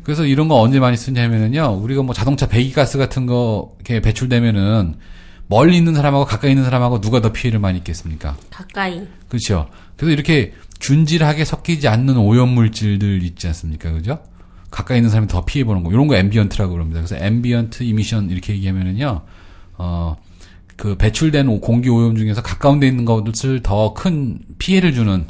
그래서 이런 거 언제 많이 쓰냐면은요, 우리가 뭐 자동차 배기가스 같은 거 이렇게 배출되면은 멀리 있는 사람하고 가까이 있는 사람하고 누가 더 피해를 많이 입겠습니까? 가까이. 그렇죠. 그래서 이렇게 균질하게 섞이지 않는 오염물질들 있지 않습니까? 그죠? 가까이 있는 사람이 더 피해보는 거. 이런 거 앰비언트라고 그럽니다. 그래서 앰비언트 이미션 이렇게 얘기하면은요, 그 배출된 공기 오염 중에서 가까운 데 있는 것을 더 큰 피해를 주는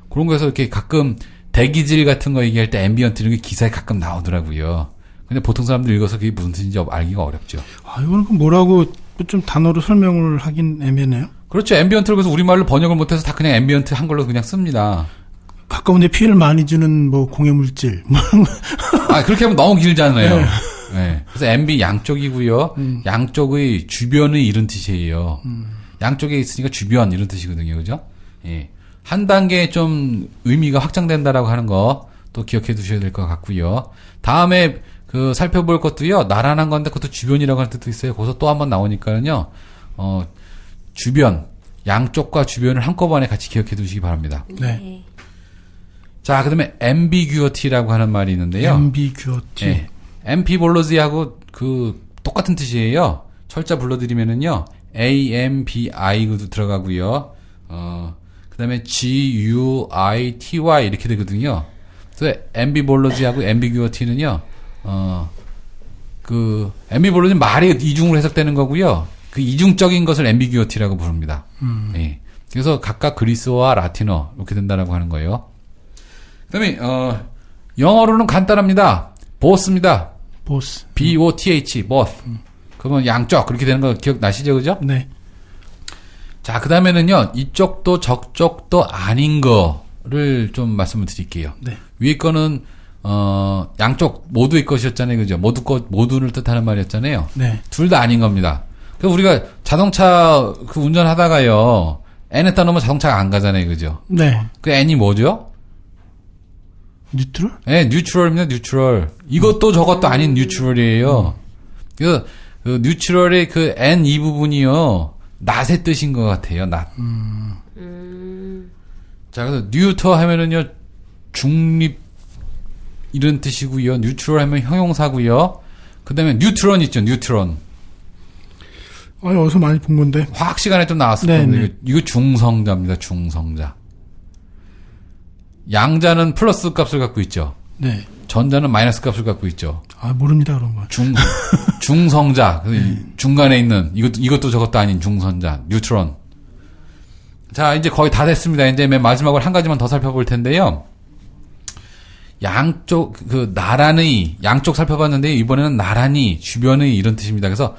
그런 거에서 이렇게 가끔 대기질 같은 거 얘기할 때 앰비언트 이런 게 기사에 가끔 나오더라고요. 근데 보통 사람들 읽어서 그게 무슨 뜻인지 알기가 어렵죠. 아, 이거는 그 뭐라고 좀 단어로 설명을 하긴 애매네요. 그렇죠. 앰비언트를 그래서 우리말로 번역을 못해서 다 그냥 앰비언트 한글로 그냥 씁니다. 가까운 데 피해를 많이 주는 뭐 공해물질. 뭐 이런 거. 아, 그렇게 하면 너무 길잖아요. 네. 네. 그래서 MB 양쪽이고요. 양쪽의 주변의 이런 뜻이에요. 양쪽에 있으니까 주변 이런 뜻이거든요. 그죠? 예. 한 단계 좀 의미가 확장된다라고 하는 거 또 기억해 두셔야 될 것 같고요. 다음에 그 살펴볼 것도요. 나란한 건데 그것도 주변이라고 하는 뜻도 있어요. 거기서 또 한번 나오니까는요. 주변, 양쪽과 주변을 한꺼번에 같이 기억해 두시기 바랍니다. 네. 자, 그다음에 ambiguity라고 하는 말이 있는데요. ambiguity. 네. ambivalent하고 그 똑같은 뜻이에요. 철자 불러드리면은요. ambi도 들어가고요. 그다음에 guity 이렇게 되거든요. 그래서 ambivalent하고 ambiguity는요. 그 ambivalent은 말이 이중으로 해석되는 거고요. 그 이중적인 것을 ambiguity라고 부릅니다. 예. 그래서 각각 그리스어와 라틴어 이렇게 된다라고 하는 거예요. 그다음에 영어로는 간단합니다. both입니다. both. B-O-T-H, both. 그러면 양쪽 그렇게 되는 거 기억나시죠, 그죠? 네. 자, 그 다음에는요, 이쪽도 저쪽도 아닌 거를 좀 말씀을 드릴게요. 네. 위에 거는 양쪽 모두의 것이었잖아요, 그죠? 모두를 뜻하는 말이었잖아요. 네. 둘 다 아닌 겁니다. 그래서 우리가 자동차 그 운전하다가요, N에다 놓으면 자동차가 안 가잖아요, 그죠? 네. 그 N이 뭐죠? 뉴트럴? 네, 뉴트럴입니다, 뉴트럴. 이것도 저것도 아닌 뉴트럴이에요. 그래서 그 뉴트럴의 그 N 이 부분이요, 낫의 뜻인 것 같아요, 낫. 자, 그래서 뉴터 하면은요, 중립, 이런 뜻이고요. 뉴트럴 하면 형용사고요. 그 다음에 뉴트론 있죠, 뉴트론. 어디서 많이 본 건데. 화학 시간에 좀 나왔을 네, 겁니다. 네. 이거 중성자입니다, 중성자. 양자는 플러스 값을 갖고 있죠. 네. 전자는 마이너스 값을 갖고 있죠. 아, 모릅니다, 그런 거. 중성자. 중간에 있는, 이것도 저것도 아닌 중성자, 뉴트론. 자, 이제 거의 다 됐습니다. 이제 맨 마지막으로 한 가지만 더 살펴볼 텐데요. 양쪽, 나란히, 양쪽 살펴봤는데, 이번에는 나란히, 주변의 이런 뜻입니다. 그래서,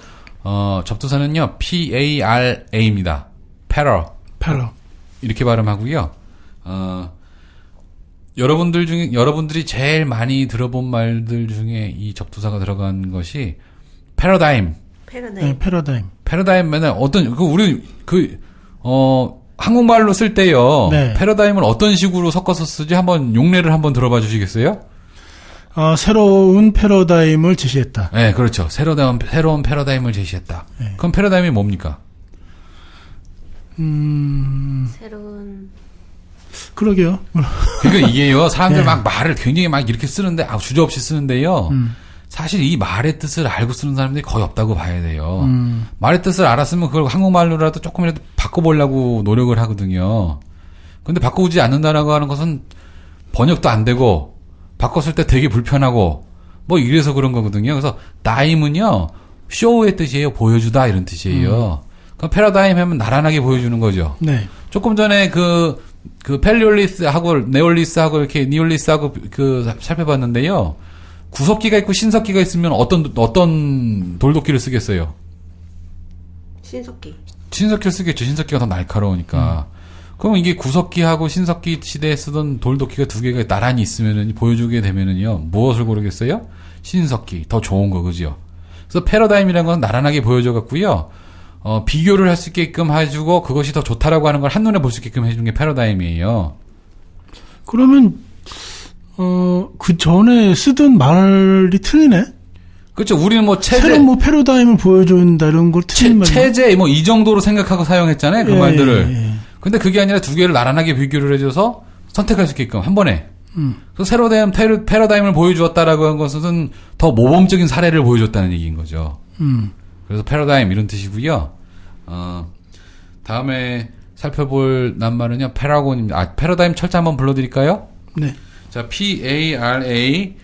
접두사는요, P-A-R-A입니다. parallel. 이렇게 발음하고요. 여러분들이 제일 많이 들어본 말들 중에 이 접두사가 들어간 것이 패러다임. 네, 패러다임. 패러다임은 한국말로 쓸 때요. 네. 패러다임을 어떤 식으로 섞어서 쓰지? 한번 용례를 한번 들어봐 주시겠어요? 새로운 패러다임을 제시했다. 네, 그렇죠. 새로운 패러다임을 제시했다. 네. 그럼 패러다임이 뭡니까? 새로운. 그러게요. 그러니까 이게요. 사람들 네. 막 말을 굉장히 막 이렇게 쓰는데 주저없이 쓰는데요. 사실 이 말의 뜻을 알고 쓰는 사람들이 거의 없다고 봐야 돼요. 말의 뜻을 알았으면 그걸 한국말로라도 조금이라도 바꿔보려고 노력을 하거든요. 근데 바꿔오지 않는다라고 하는 것은 번역도 안 되고 바꿨을 때 되게 불편하고 뭐 이래서 그런 거거든요. 그래서 다임은요. 쇼의 뜻이에요. 보여주다 이런 뜻이에요. 그럼 패러다임 하면 나란하게 보여주는 거죠. 네. 조금 전에 그 펠리올리스하고 네올리스하고 이렇게 니올리스하고 살펴봤는데요. 구석기가 있고 신석기가 있으면 어떤 돌도끼를 쓰겠어요? 신석기. 신석기를 쓰겠죠. 신석기가 더 날카로우니까. 그럼 이게 구석기하고 신석기 시대에 쓰던 돌도끼가 두 개가 나란히 있으면은, 보여주게 되면은요, 무엇을 고르겠어요? 신석기. 더 좋은 거, 그죠? 그래서 패러다임이라는 건 나란하게 보여줘갖고요, 비교를 할 수 있게끔 해주고, 그것이 더 좋다라고 하는 걸 한눈에 볼 수 있게끔 해주는 게 패러다임이에요. 그러면 그 전에 쓰던 말이 틀리네. 그렇죠. 우리는 뭐 새로운 뭐 패러다임을 보여준다 이런 걸 틀린 말이야. 체제 뭐 이 정도로 생각하고 사용했잖아요. 그 예, 말들을. 예. 근데 그게 아니라 두 개를 나란하게 비교를 해줘서 선택할 수 있게끔 한 번에. 그래서 새로운 패러다임을 보여주었다라고 한 것은 더 모범적인 사례를 보여줬다는 얘기인 거죠. 그래서 패러다임 이런 뜻이고요. 다음에 살펴볼 낱말은요, 패러곤입니다. 패러다임 철자 한번 불러드릴까요? 네. 자, P-A-R-A-D-I-G-M.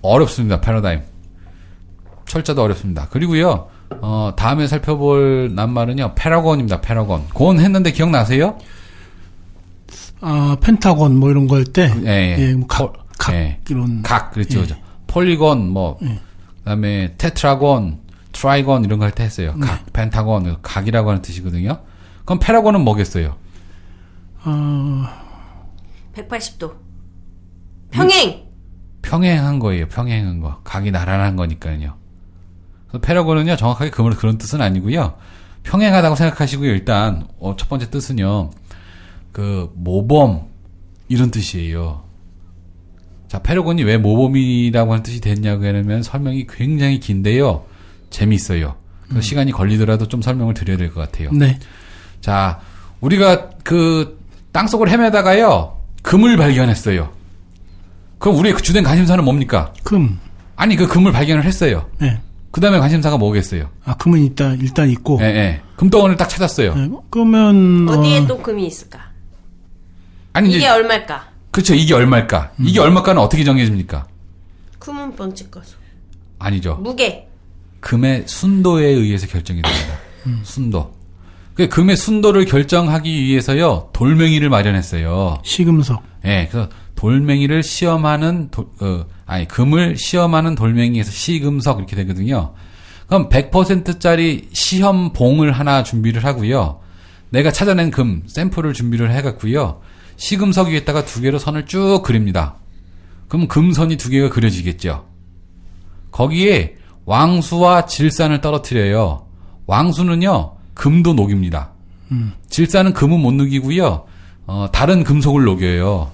어렵습니다, 패러다임. 철자도 어렵습니다. 그리고요, 다음에 살펴볼 낱말은요, 패러곤입니다, 패러곤. 곤 했는데 기억나세요? 펜타곤 뭐 이런 거 할 때. 예, 예. 예, 뭐 각 예. 이런. 각, 그렇죠. 예. 그렇죠. 폴리곤, 뭐, 그다음에 테트라곤, 트라이곤 이런 거 할 때 했어요. 각, 펜타곤, 각이라고 하는 뜻이거든요. 그럼 패러곤은 뭐겠어요? 180도. 평행! 평행한 거예요. 평행한 거. 각이 나란한 거니까요. 그래서 패러곤은요, 정확하게 그런 뜻은 아니고요. 평행하다고 생각하시고요. 일단 첫 번째 뜻은요, 모범 이런 뜻이에요. 자, 패러곤이 왜 모범이라고 하는 뜻이 됐냐고 하면 설명이 굉장히 긴데요. 재미있어요. 그래서 시간이 걸리더라도 좀 설명을 드려야 될 것 같아요. 네. 자, 우리가 땅속을 헤매다가요, 금을 발견했어요. 그럼 우리의 주된 관심사는 뭡니까? 금. 아니, 그 금을 발견을 했어요. 네. 그 다음에 관심사가 뭐겠어요? 금은 일단 있고. 예, 예. 금덩어리를 딱 찾았어요. 네. 그러면 어디에 또 금이 있을까? 아니, 이게 이제, 얼마일까? 그렇죠. 이게 얼마일까? 이게 얼마일까는 어떻게 정해집니까? 금은 번째 거죠. 아니죠. 무게. 금의 순도에 의해서 결정이 됩니다. 순도. 그 금의 순도를 결정하기 위해서요, 돌멩이를 마련했어요. 시금석. 예, 그래서 돌멩이를 시험하는, 금을 시험하는 돌멩이에서 시금석 이렇게 되거든요. 그럼 100%짜리 시험봉을 하나 준비를 하고요. 내가 찾아낸 금, 샘플을 준비를 해갖고요. 시금석 위에다가 두 개로 선을 쭉 그립니다. 그럼 금선이 두 개가 그려지겠죠. 거기에 왕수와 질산을 떨어뜨려요. 왕수는요, 금도 녹입니다. 질산은 금은 못 녹이고요. 다른 금속을 녹여요.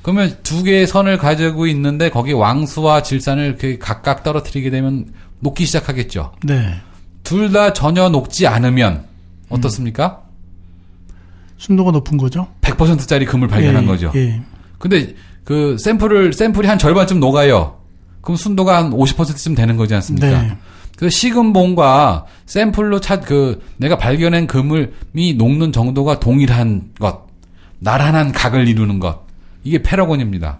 그러면 두 개의 선을 가지고 있는데 거기에 왕수와 질산을 이렇게 각각 떨어뜨리게 되면 녹기 시작하겠죠. 네. 둘 다 전혀 녹지 않으면 어떻습니까? 순도가 높은 거죠. 100%짜리 금을 발견한 거죠. 예. 근데 샘플이 한 절반쯤 녹아요. 그럼 순도가 한 50%쯤 되는 거지 않습니까? 네. 그 시금봉과 샘플로 내가 발견한 금이 녹는 정도가 동일한 것, 나란한 각을 이루는 것. 이게 패러곤입니다.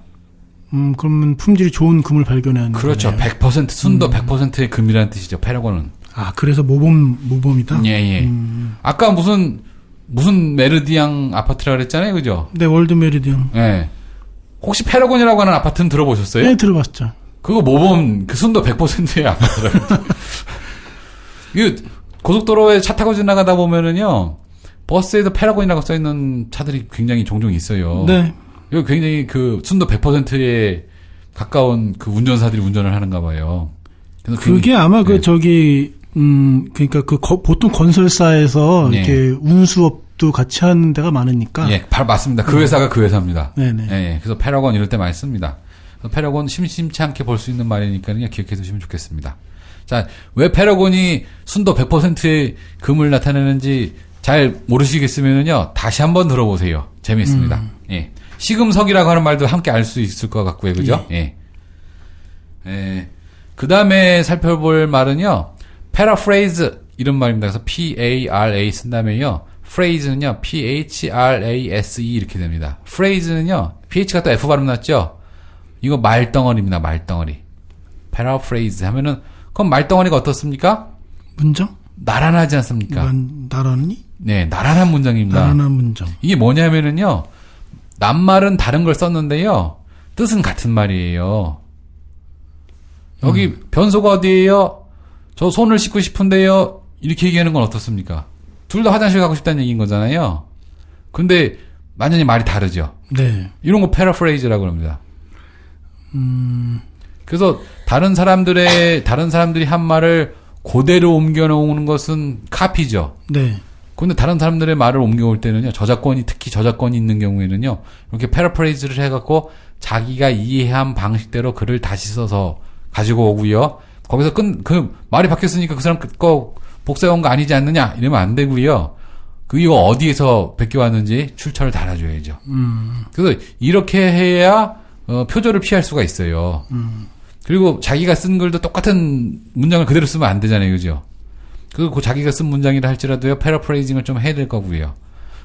그러면 품질이 좋은 금을 발견하는 그렇죠. 거네요. 100% 순도 100%의 금이라는 뜻이죠. 패러곤은. 그래서 모범이다? 예, 예. 아까 무슨 메르디앙 아파트라 그랬잖아요. 그죠? 네, 월드 메리디언. 예. 혹시 패러곤이라고 하는 아파트는 들어보셨어요? 네, 들어봤죠. 그거 모범, 순도 100%의 아파트라고. 이거 고속도로에 차 타고 지나가다 보면은요, 버스에도 패러곤이라고 써있는 차들이 굉장히 종종 있어요. 네. 이거 굉장히 순도 100%에 가까운 운전사들이 운전을 하는가 봐요. 그래서 그게 아마 네. 그러니까 보통 건설사에서 네. 이렇게 운수업도 같이 하는 데가 많으니까. 예, 바로 맞습니다. 그 회사가 그 회사입니다. 네네. 예, 예. 그래서 패러곤 이럴 때 많이 씁니다. 그래서 패러곤 심심치 않게 볼 수 있는 말이니까요. 기억해 두시면 좋겠습니다. 자, 왜 패러곤이 순도 100%의 금을 나타내는지 잘 모르시겠으면요. 다시 한번 들어보세요. 재미있습니다. 예. 시금석이라고 하는 말도 함께 알 수 있을 것 같고요. 그죠? 예. 예. 그 다음에 살펴볼 말은요. paraphrase 이런 말입니다. 그래서 P-A-R-A 쓴 다음에요. phrase는요. P-H-R-A-S-E 이렇게 됩니다. phrase는요. PH가 또 F 발음 났죠? 이거 말덩어리입니다. 말덩어리. paraphrase 하면은 그럼 말덩어리가 어떻습니까? 문장? 나란하지 않습니까? 나란히? 네, 나란한 문장입니다. 나란한 문장. 이게 뭐냐면은요. 낱말은 다른 걸 썼는데요. 뜻은 같은 말이에요. 여기 변소가 어디예요? 저 손을 씻고 싶은데요. 이렇게 얘기하는 건 어떻습니까? 둘 다 화장실 가고 싶다는 얘기인 거잖아요. 근데 완전히 말이 다르죠. 네. 이런 거 패러프레이즈라고 합니다. 그래서 다른 사람들이 한 말을 그대로 옮겨놓는 것은 카피죠. 네. 근데 다른 사람들의 말을 옮겨올 때는요, 특히 저작권이 있는 경우에는요, 이렇게 패러프레이즈를 해갖고 자기가 이해한 방식대로 글을 다시 써서 가지고 오고요. 거기서 그 말이 바뀌었으니까 그 사람 거 복사해온 거 아니지 않느냐? 이러면 안 되고요. 이거 어디에서 베껴왔는지 출처를 달아줘야죠. 그래서 이렇게 해야 표절을 피할 수가 있어요. 그리고 자기가 쓴 글도 똑같은 문장을 그대로 쓰면 안 되잖아요, 그죠? 그리고 그 자기가 쓴 문장이라 할지라도요, 패러프레이징을 좀 해야 될 거고요.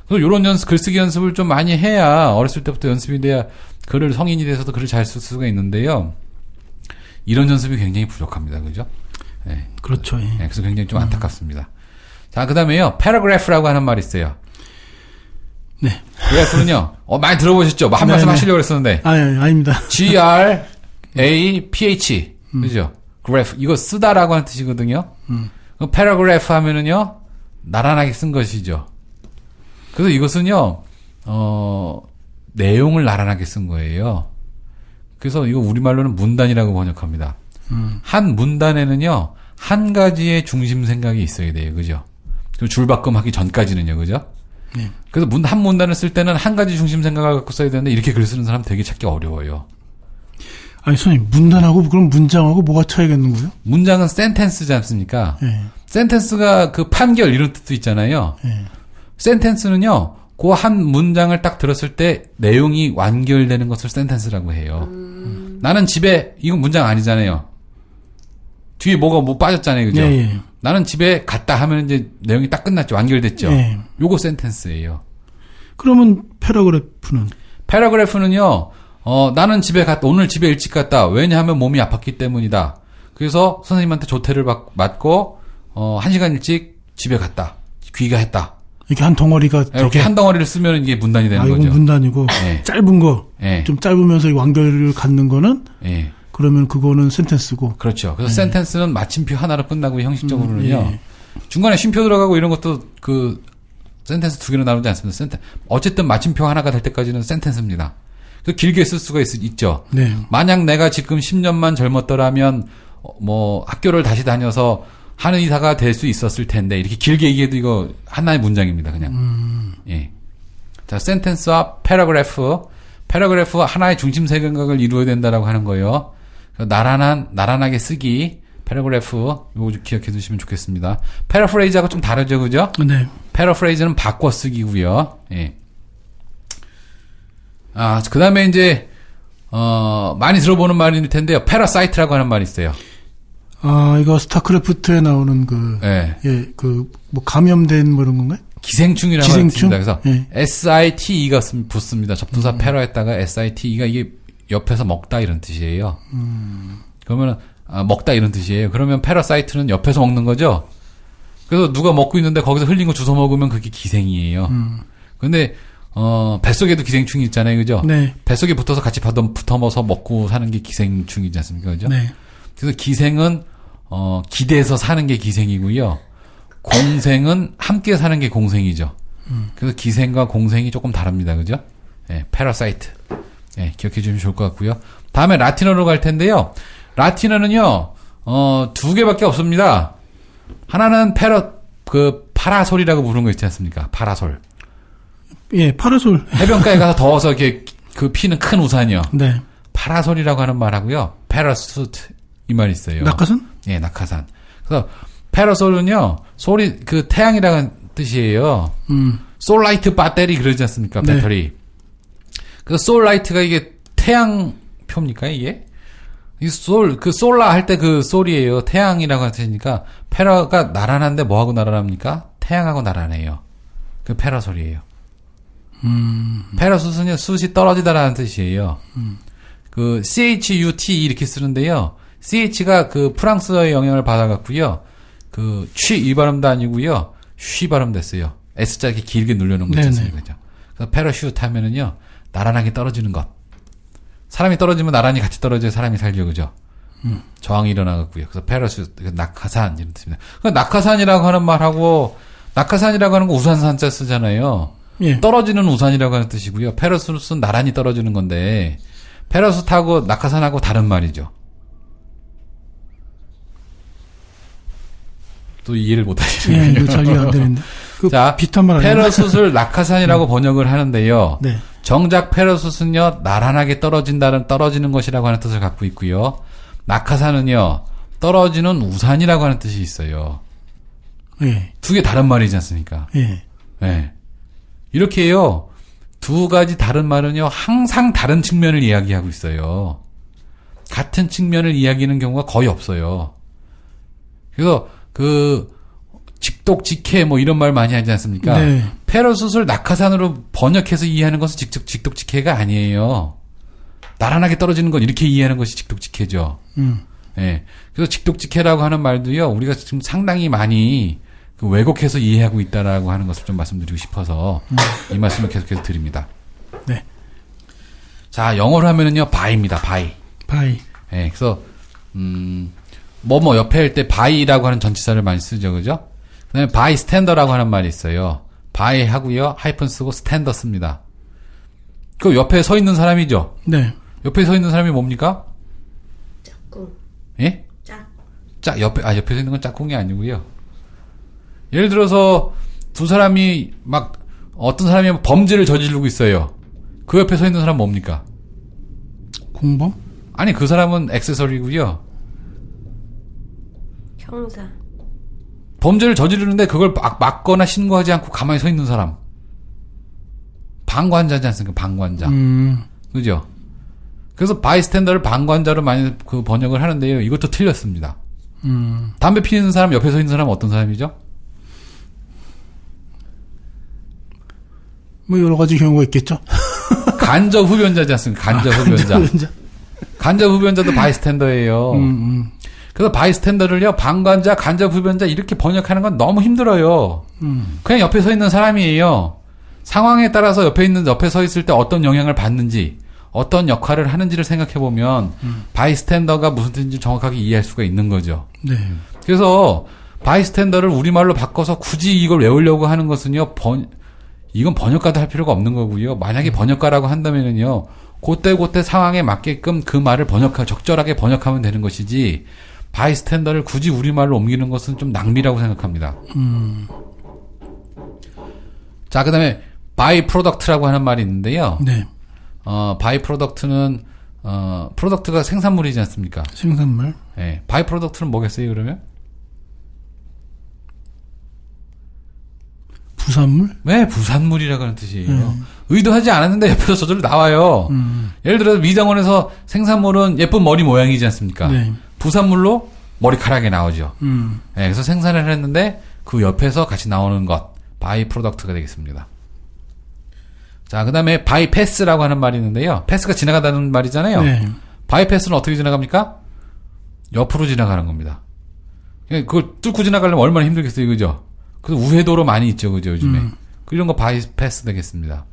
그래서 요런 글쓰기 연습을 좀 많이 해야, 어렸을 때부터 연습이 돼야 글을 성인이 돼서도 글을 잘 쓸 수가 있는데요. 이런 연습이 굉장히 부족합니다, 그죠? 네. 그렇죠. 예. 네, 그래서 굉장히 좀 안타깝습니다. 자, 그 다음에요, 패러그래프라고 하는 말이 있어요. 네. 그래프는요, 많이 들어보셨죠? 한 말씀 하시려고 그랬었는데. 아닙니다. G-R-A-P-H. 그죠? 그래프. 이거 쓰다라고 하는 뜻이거든요. 패러그래프 하면은요, 나란하게 쓴 것이죠. 그래서 이것은요, 내용을 나란하게 쓴 거예요. 그래서 이거 우리말로는 문단이라고 번역합니다. 한 문단에는요, 한 가지의 중심 생각이 있어야 돼요. 그죠? 줄바꿈하기 전까지는요. 그죠? 네. 그래서 한 문단을 쓸 때는 한 가지 중심 생각을 갖고 써야 되는데 이렇게 글 쓰는 사람 되게 찾기 어려워요. 아니, 선생님, 문단하고 그럼 문장하고 뭐가 차이가 있는 거예요? 문장은 센텐스지 않습니까? 예. 센텐스가 그 판결 이런 뜻도 있잖아요. 예. 센텐스는요, 그 한 문장을 딱 들었을 때 내용이 완결되는 것을 센텐스라고 해요. 나는 집에, 이건 문장 아니잖아요. 뒤에 뭐가 뭐 빠졌잖아요. 그죠? 예. 나는 집에 갔다 하면 이제 내용이 딱 끝났죠. 완결됐죠. 예. 요거 센텐스예요. 그러면 패러그래프는? 패러그래프는요, 나는 집에 갔다, 오늘 집에 일찍 갔다. 왜냐하면 몸이 아팠기 때문이다. 그래서 선생님한테 조퇴를 맞고, 1시간 일찍 집에 갔다. 귀가했다. 이렇게 한 덩어리가 이렇게 한 덩어리를 쓰면 이게 문단이 되는 거죠. 이건 문단이고, 네. 짧은 거, 네. 좀 짧으면서 완결을 갖는 거는, 예. 그러면 그거는 센텐스고. 그렇죠. 그래서 센텐스는 마침표 하나로 끝나고 형식적으로는요. 예. 중간에 쉼표 들어가고 이런 것도 센텐스 두 개로 나누지 않습니다. 어쨌든 마침표 하나가 될 때까지는 센텐스입니다. 그래서 길게 쓸 수가 있죠. 네. 만약 내가 지금 10년만 젊었더라면 학교를 다시 다녀서 한의사가 될 수 있었을 텐데 이렇게 길게 얘기해도 이거 하나의 문장입니다. 그냥. 예. 자, 센텐스와 패러그래프 하나의 중심 생각을 이루어야 된다라고 하는 거예요. 나란하게 쓰기, 패러그래프 이거 기억해 두시면 좋겠습니다. 패러프레이즈하고 좀 다르죠, 그죠? 네. 패러프레이즈는 바꿔 쓰기고요. 예. 그 다음에 이제 많이 들어보는 말일 텐데요. 패러사이트라고 하는 말이 있어요. 이거 스타크래프트에 나오는 뭐 감염된 뭐 이런 건가요? 기생충이라고 기생충? 합니다. 그래서 예. SITE가 붙습니다. 접두사 패러에다가 SITE가 이게 옆에서 먹다 이런 뜻이에요. 그러면 먹다 이런 뜻이에요. 그러면 패러사이트는 옆에서 먹는 거죠. 그래서 누가 먹고 있는데 거기서 흘린 거 주워 먹으면 그게 기생이에요. 근데 뱃속에도 기생충이 있잖아요. 그죠? 네. 뱃속에 붙어서 같이 붙어서 먹고 사는 게 기생충이지 않습니까? 그죠? 네. 그래서 기생은 기대서 사는 게 기생이고요. 공생은 함께 사는 게 공생이죠. 그래서 기생과 공생이 조금 다릅니다. 그죠? 예, 패러사이트. 예, 기억해 주시면 좋을 것 같고요. 다음에 라틴어로 갈 텐데요. 라틴어는요, 두 개밖에 없습니다. 하나는 파라솔이라고 부르는 거 있지 않습니까? 파라솔. 예, 파라솔. 해변가에 가서 더워서 이렇게 피는 큰 우산이요. 네. 파라솔이라고 하는 말하고요. 패러수트 이 말이 있어요. 낙하산? 예, 낙하산. 그래서 패러솔은요, 태양이라는 뜻이에요. 솔라이트 배터리 그러지 않습니까? 네. 배터리. 그래서 솔라이트가 이게 태양표입니까, 이게? 솔라 할 때 그 솔이에요. 태양이라고 하시니까, 패러가 나란한데 뭐하고 나란합니까? 태양하고 나란해요. 그 패러솔이에요. 패러숫은요, 숫이 떨어지다라는 뜻이에요. CHUT 이렇게 쓰는데요. CH가 프랑스어의 영향을 받아갖고요. 취 이 발음도 아니고요. 쉬 발음 됐어요. S자 이렇게 길게 눌려놓은 거 있지 않습니까? 그래서 패러슈트 하면은요, 나란하게 떨어지는 것. 사람이 떨어지면 나란히 같이 떨어져야 사람이 살죠, 그죠? 저항이 일어나고요. 그래서 페러슈, 낙하산 이런 뜻입니다. 그 낙하산이라고 하는 말하고 낙하산이라고 하는 거 우산산자 쓰잖아요. 예. 떨어지는 우산이라고 하는 뜻이고요. 페러슈는 나란히 떨어지는 건데 페러슈트하고 낙하산하고 다른 말이죠. 또 이해를 못 예, 하시네요. 이거 잘 이해 안 되는데. 그 자, 비슷한 말 아니에요? 페러슈트를 낙하산이라고 번역을 하는데요. 네. 정작 페러슈트는요, 나란하게 떨어지는 것이라고 하는 뜻을 갖고 있고요. 낙하산은요, 떨어지는 우산이라고 하는 뜻이 있어요. 예. 두 개 다른 말이지 않습니까? 예. 네. 이렇게 해요. 두 가지 다른 말은요, 항상 다른 측면을 이야기하고 있어요. 같은 측면을 이야기하는 경우가 거의 없어요. 그래서, 직독직해, 뭐 이런 말 많이 하지 않습니까? 네. 페러숫을 낙하산으로 번역해서 이해하는 것은 직독직해가 아니에요. 나란하게 떨어지는 건 이렇게 이해하는 것이 직독직해죠. 예. 그래서 직독직해라고 하는 말도요, 우리가 지금 상당히 많이 왜곡해서 이해하고 있다라고 하는 것을 좀 말씀드리고 싶어서 이 말씀을 계속해서 드립니다. 네. 자, 영어로 하면은요, 바이입니다, 바이. 바이. 예, 그래서, 옆에 할 때 바이라고 하는 전치사를 많이 쓰죠, 그죠? 그 다음에 바이 스탠더라고 하는 말이 있어요. 바이 하고요, 하이픈 쓰고 스탠더 씁니다. 그 옆에 서 있는 사람이죠? 네. 옆에 서 있는 사람이 뭡니까? 짝꿍. 예? 옆에 서 있는 건 짝꿍이 아니고요. 예를 들어서 두 사람이 어떤 사람이 범죄를 저지르고 있어요. 그 옆에 서 있는 사람 뭡니까? 공범? 아니, 그 사람은 액세서리고요. 형사. 범죄를 저지르는데 그걸 막거나 신고하지 않고 가만히 서 있는 사람. 방관자지 않습니까? 방관자. 그죠? 그래서 바이스탠더를 방관자로 많이 번역을 하는데요. 이것도 틀렸습니다. 담배 피우는 사람 옆에 서 있는 사람은 어떤 사람이죠? 뭐 여러 가지 경우가 있겠죠. 간접 흡연자지 않습니까? 간접 흡연자. 간접 흡연자도 바이스탠더예요. 그래서 바이스탠더를요, 방관자, 간접 흡연자 이렇게 번역하는 건 너무 힘들어요. 그냥 옆에 서 있는 사람이에요. 상황에 따라서 옆에 서 있을 때 어떤 영향을 받는지, 어떤 역할을 하는지를 생각해 보면 바이스탠더가 무슨 뜻인지 정확하게 이해할 수가 있는 거죠. 네. 그래서 바이스탠더를 우리말로 바꿔서 굳이 이걸 외우려고 하는 것은요, 이건 번역가도 할 필요가 없는 거고요. 만약에 번역가라고 한다면은요, 그때 상황에 맞게끔 그 말을 적절하게 번역하면 되는 것이지, 바이스탠더를 굳이 우리말로 옮기는 것은 좀 낭비라고 생각합니다. 자, 그 다음에 바이 프로덕트라고 하는 말이 있는데요. 네. 바이 프로덕트는, 프로덕트가 생산물이지 않습니까? 생산물. 예. 바이 프로덕트는 뭐겠어요, 그러면? 부산물? 네, 부산물이라고 하는 뜻이에요. 의도하지 않았는데 옆에서 저절로 나와요. 예를 들어 미장원에서 생산물은 예쁜 머리 모양이지 않습니까? 네. 부산물로 머리카락이 나오죠. 네, 그래서 생산을 했는데 그 옆에서 같이 나오는 것, 바이 프로덕트가 되겠습니다. 자, 그 다음에 바이 패스라고 하는 말이 있는데요. 패스가 지나가다는 말이잖아요. 네. 바이 패스는 어떻게 지나갑니까? 옆으로 지나가는 겁니다. 그걸 뚫고 지나가려면 얼마나 힘들겠어요, 그죠? 그래서 우회도로 많이 있죠, 그죠, 요즘에. 이런 거 바이 패스 되겠습니다.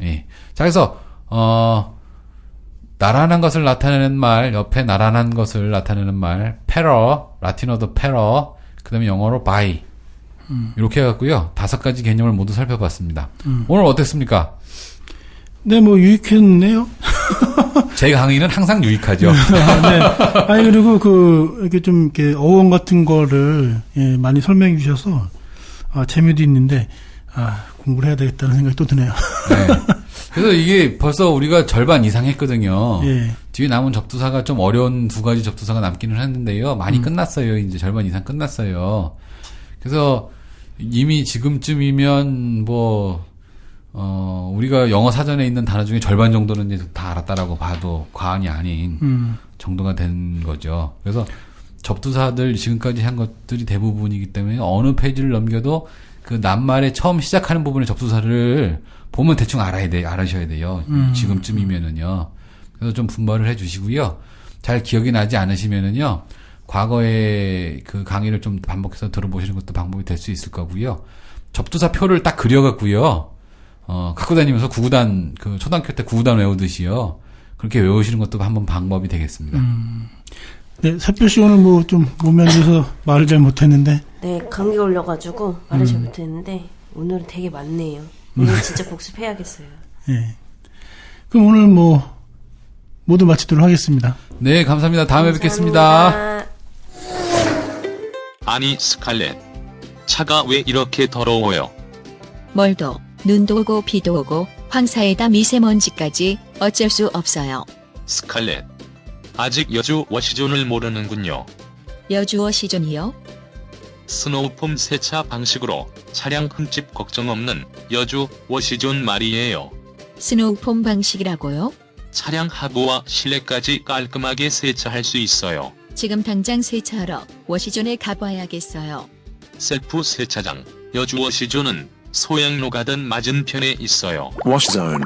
예. 자, 그래서, 나란한 것을 나타내는 말, 옆에 나란한 것을 나타내는 말, 페러, 라틴어도 페러, 그 다음에 영어로 바이. 이렇게 해갖고요, 5가지 개념을 모두 살펴봤습니다. 오늘 어땠습니까? 네, 뭐, 유익했네요. 제 강의는 항상 유익하죠. 네. 아니, 그리고 이렇게 좀, 이렇게 어원 같은 거를, 예, 많이 설명해 주셔서, 재미도 있는데, 공부를 해야 되겠다는 생각이 또 드네요. 네. 그래서 이게 벌써 우리가 절반 이상 했거든요. 예. 뒤에 남은 접두사가 좀 어려운 2가지 접두사가 남기는 했는데요. 많이 끝났어요. 이제 절반 이상 끝났어요. 그래서 이미 지금쯤이면 우리가 영어 사전에 있는 단어 중에 절반 정도는 이제 다 알았다라고 봐도 과언이 아닌 정도가 된 거죠. 그래서 접두사들 지금까지 한 것들이 대부분이기 때문에 어느 페이지를 넘겨도 그 낱말의 처음 시작하는 부분의 접두사를 보면 대충 알아셔야 돼요. 지금쯤이면은요. 그래서 좀 분발을 해 주시고요. 잘 기억이 나지 않으시면은요. 과거의 그 강의를 좀 반복해서 들어보시는 것도 방법이 될 수 있을 거고요. 접두사 표를 딱 그려갖고요. 갖고 다니면서 구구단, 초등학교 때 구구단 외우듯이요. 그렇게 외우시는 것도 한번 방법이 되겠습니다. 네, 새별씨 오늘 뭐 좀 몸이 안 좋아서 말을 잘 못했는데. 네, 감기 걸려가지고 말을 잘 못했는데 오늘은 되게 많네요. 오늘 진짜 복습해야겠어요. 예. 그럼 오늘 뭐 모두 마치도록 하겠습니다. 네, 감사합니다. 다음에 뵙겠습니다. 감사합니다. 아니 스칼렛, 차가 왜 이렇게 더러워요? 멀도, 눈도 오고 비도 오고 황사에다 미세먼지까지 어쩔 수 없어요. 스칼렛, 아직 여주 워시존을 모르는군요. 여주어 시즌이요? 스노우폼 세차 방식으로 차량 흠집 걱정 없는 여주 워시존 말이에요. 스노우폼 방식이라고요? 차량 하부와 실내까지 깔끔하게 세차할 수 있어요. 지금 당장 세차하러 워시존에 가봐야겠어요. 셀프 세차장 여주 워시존은 소양로 가든 맞은편에 있어요. Wash Zone.